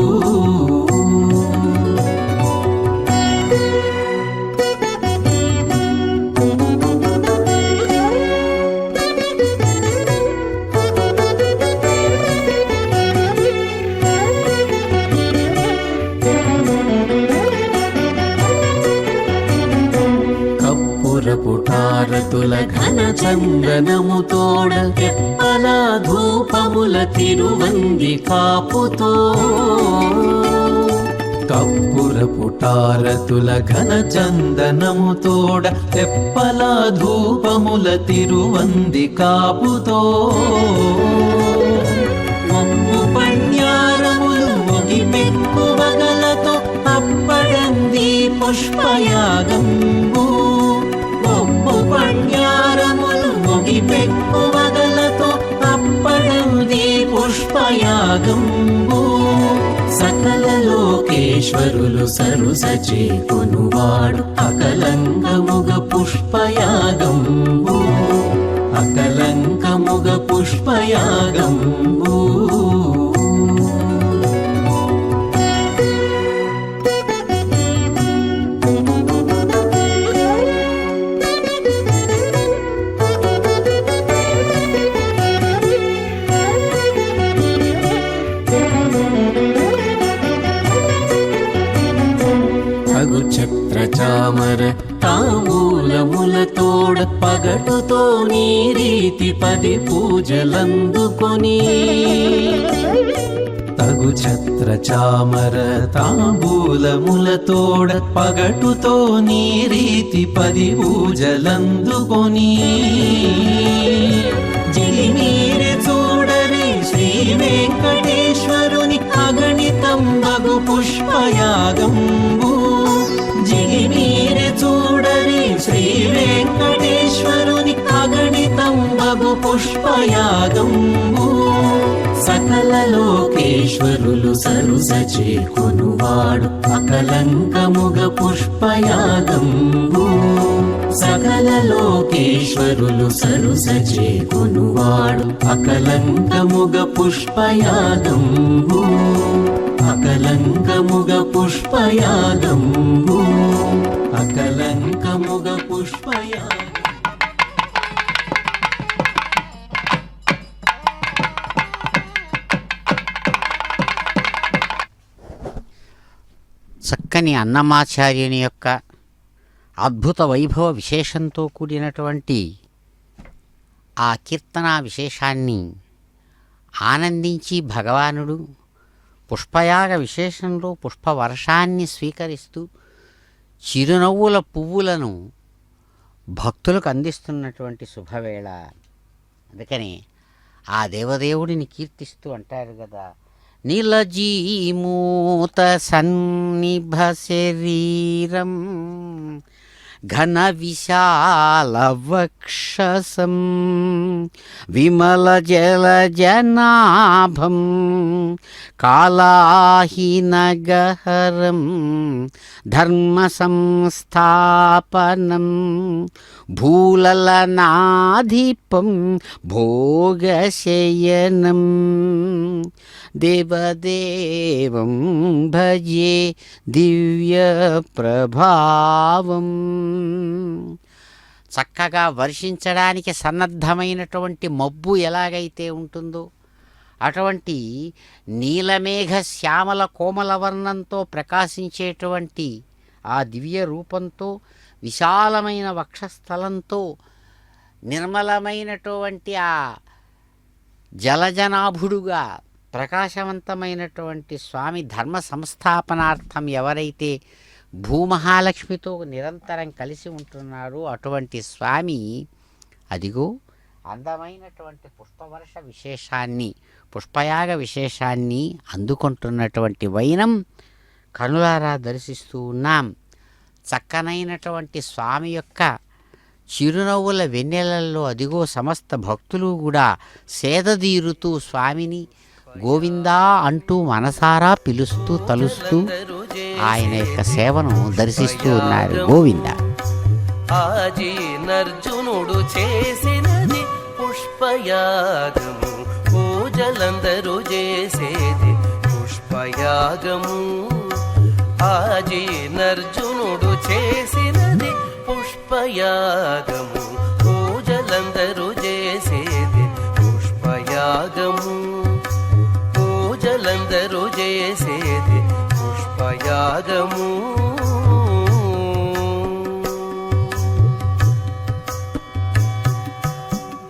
పుటారతుల ఘన చందనముతోడ తెప్పల ధూపముల తిరువంది కాపుతో. కప్పుర పుటారతుల ఘన చందనముతోడ తెప్పల ధూపముల తిరువంది కాపుతో. మొక్కు పణ్యారములు మొగి పెక్కు వగలతో అప్పడంది పుష్పయాగంబు. పణ్యారములు మొగి పెక్కు వగలతో అప్పడంది పుష్పయాగంబు. సకల లోకేశ్వరులు సరుస చేకొనువాడు అకలంకముగ పుష్పయాగంబు. అకలంకముగ పుష్పయాగంబు. చామర తాంబూలములతోడ పగటుతో నీ రీతి 10 పూజలందుకొని. తగు ఛత్ర చామర తాంబూలములతోడ పగటుతో నీ రీతి 10 పూజలందుకొని. జిలిమీరె చూడరే శ్రీ వెంకటేశ్వరుని అగణితం బగు పుష్పయాగంబు. జిలిమీరె చూడరే శ్రీ వెంకటేశ్వరుని అగణితం బగు పుష్పయాగంబు. సకల లోకేశ్వరులు సరుస చేకొనువాడు అకలంకముగ పుష్పయాగంబు. సకల లోకేశ్వరులు సరుస చేకొనువాడు అకలంకముగ పుష్పయాగంబు. అకలంకముగ పుష్పయాగంబు. అకలంకముగ పుష్పయాగం. చక్కని అన్నమాచార్యుని యొక్క అద్భుత వైభవ విశేషంతో కూడినటువంటి ఆ కీర్తనా విశేషాన్ని ఆనందించి భగవానుడు పుష్పయాగ విశేషంలో పుష్పవర్షాన్ని స్వీకరిస్తూ చిరునవ్వుల పువ్వులను భక్తులకు అందిస్తున్నటువంటి శుభవేళ. అందుకని ఆ దేవదేవుడిని కీర్తిస్తూ అంటారు కదా, నీలజీమూత సన్నిభ శరీరం ఘన విశాల వక్షసం విమల జలజనాభం కాళాహీనగహరం ధర్మ సంస్థాపనం భూలలనాధిపం భోగశయనం దేవదేవం భజే దివ్య ప్రభావం. చక్కగా వర్షించడానికి సన్నద్ధమైనటువంటి మబ్బు ఎలాగైతే ఉంటుందో అటువంటి నీలమేఘ శ్యామల కోమల వర్ణంతో ప్రకాశించేటువంటి ఆ దివ్య రూపంతో, విశాలమైన వక్షస్థలంతో, నిర్మలమైనటువంటి ఆ జలజనాభుడుగా ప్రకాశవంతమైనటువంటి స్వామి ధర్మ సంస్థాపనార్థం ఎవరైతే భూమహాలక్ష్మితో నిరంతరం కలిసి ఉంటున్నారో అటువంటి స్వామి అదిగో అందమైనటువంటి పుష్పవర్ష విశేషాన్ని, పుష్పయాగ విశేషాన్ని అందుకుంటున్నటువంటి వైనం కనులారా దర్శిస్తూ ఉన్నాం. చక్కనైనటువంటి స్వామి యొక్క చిరునవ్వుల వెన్నెలల్లో అదిగో సమస్త భక్తులు కూడా సేదదీరుతూ స్వామిని గోవిందా అంటూ మనసారా పిలుస్తూ తలుస్తూ ఆయన యొక్క సేవను దర్శిస్తూ ఉన్నారు. గోవింద. ఆజీనర్జునుడు చేసినది పుష్పయాగము, పూజలందరూ చేసేది పుష్పయాగము. ఆజీనర్జునుడు చేసినది పుష్పయాగము, పూజలందరూ చేసేది పుష్పయాగము. పూజలందరూ చేసేది పుష్పయాగము.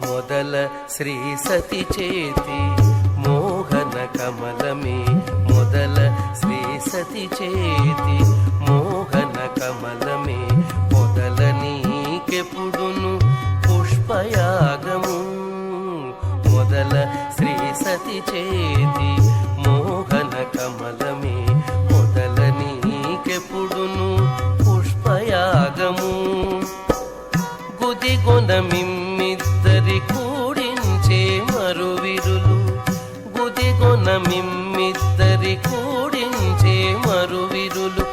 మొదల శ్రీ సతి చేతి మోహన కమలమే, మొదల శ్రీ సతి చేతి మోహన కమలమే, మొదల నీకెప్పుడును పుష్పయాగము. మొదల శ్రీ సతి చేతి మోహన కమలమే, మొదల నీకెప్పుడును పుష్పయాగము. గుదిగొన మిమ్మిద్దరి కూడించే మరువిరులు, గుదిగొన మిమ్మిద్దరి కూడించే మరువిరులు,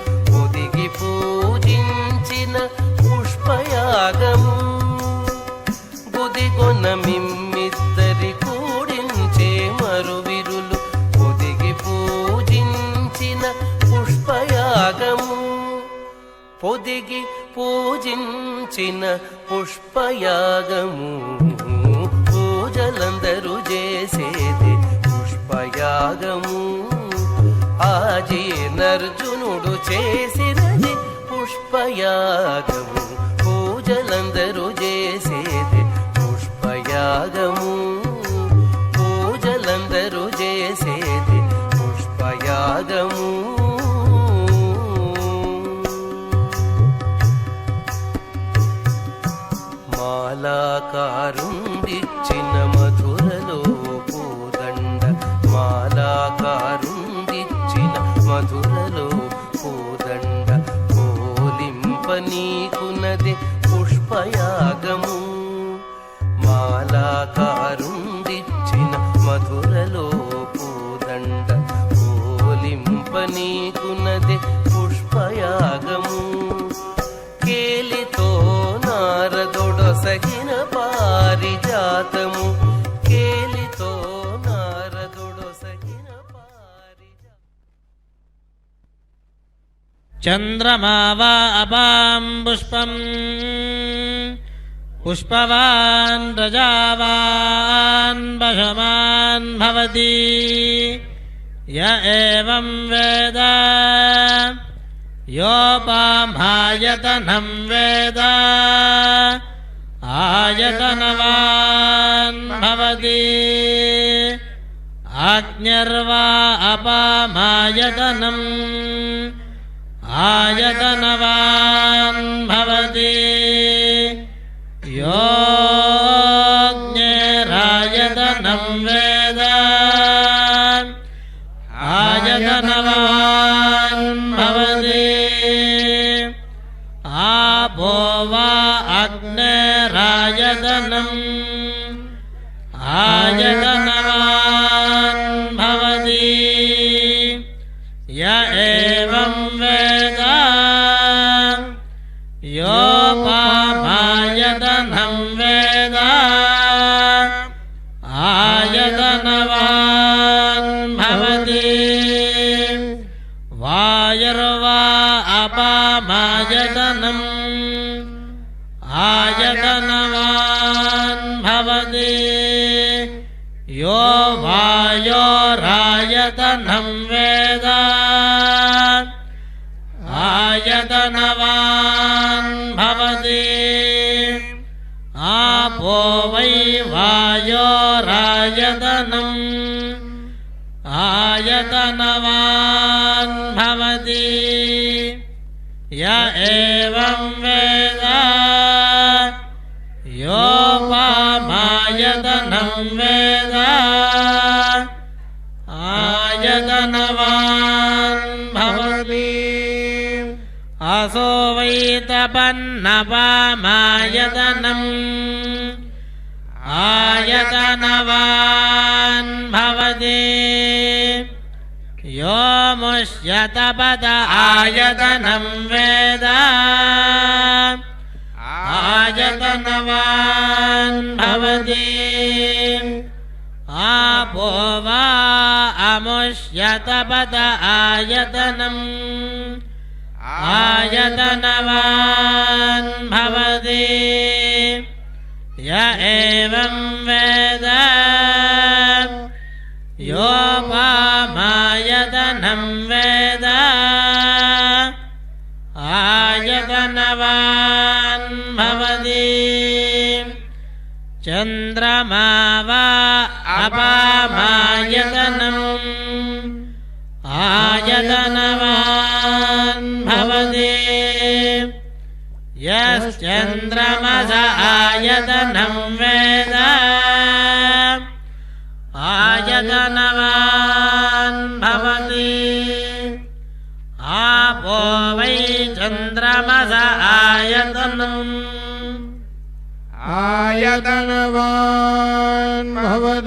ఒదిగి పూజించిన పుష్పయాగము. గుదిగొన మిమ్మిద్దరి కూడించే మరువిరులు, ఒదిగి పూజించిన పుష్పయాగము. పొదిగి పూజించిన పుష్పయాగము, పూజలందరూ చేసేది పుష్పయాగము. ఆజీనర్జునుడు చేసినది పుష్పయాగము, పూజలందరూ చేసేది పుష్పయాగము. పూజలందరూ చేసేది పుష్పయాగము. మాలాకారుండిచ్చిన మధురలో పూదండ, మాలాకారుండిచ్చిన మధురలో పూదండ, పోలింప నీకునది పుష్పయాగము. మాలాకారుండిచ్చిన మధురలో పూదండ, పోలింప నీకునది పుష్పయాగము. కేలితో నారదొడొసగిన పారిజాతము, కేలితో నారదొడొసగిన పారిజాతము. చంద్రమా వా అపాం పుష్పం పుష్పవాన్ ప్రజావాన్ పశుమాన్ భవతి య ఏవం వేద योपामायतनं वेद आयतनवान् भवति अग्निर्वा अपामायतनम् आयतनवान् भवति योऽग्निरायतनं वेद आयतनवान् भवति आपो वा अग्निरायतनम् आयतनवान् भवति य एवं वेद योपामायतनं वेद आयतनवान् भवति वायुर्वा अपामायतनम् आयतनवान् भवति यो वायोरायतनं वेद आयतनवान् भवति आपो वै वायोरायतनम् आयतनवान् भवति य एवं वेद योपामायतनं वेद आयतनवान् भवति असो वै तपन्नपामायतनम् आयतनवान् भवति यो मुष्यतपद आयतनं वेद आयतनवान् भवति आपो वा अमुष्यतपद आयतनम् आयतनवान् भवति य एवं वेद योपामायतनं वेद आयतनवान् भवति चन्द्रमा वा अपामायतनम् आयतनवान् भवति यश्चन्द्रमस आयतनं वेद आयतनवान् भवति आपो वै चन्द्रमस आयतनम् आयतनवान् भवति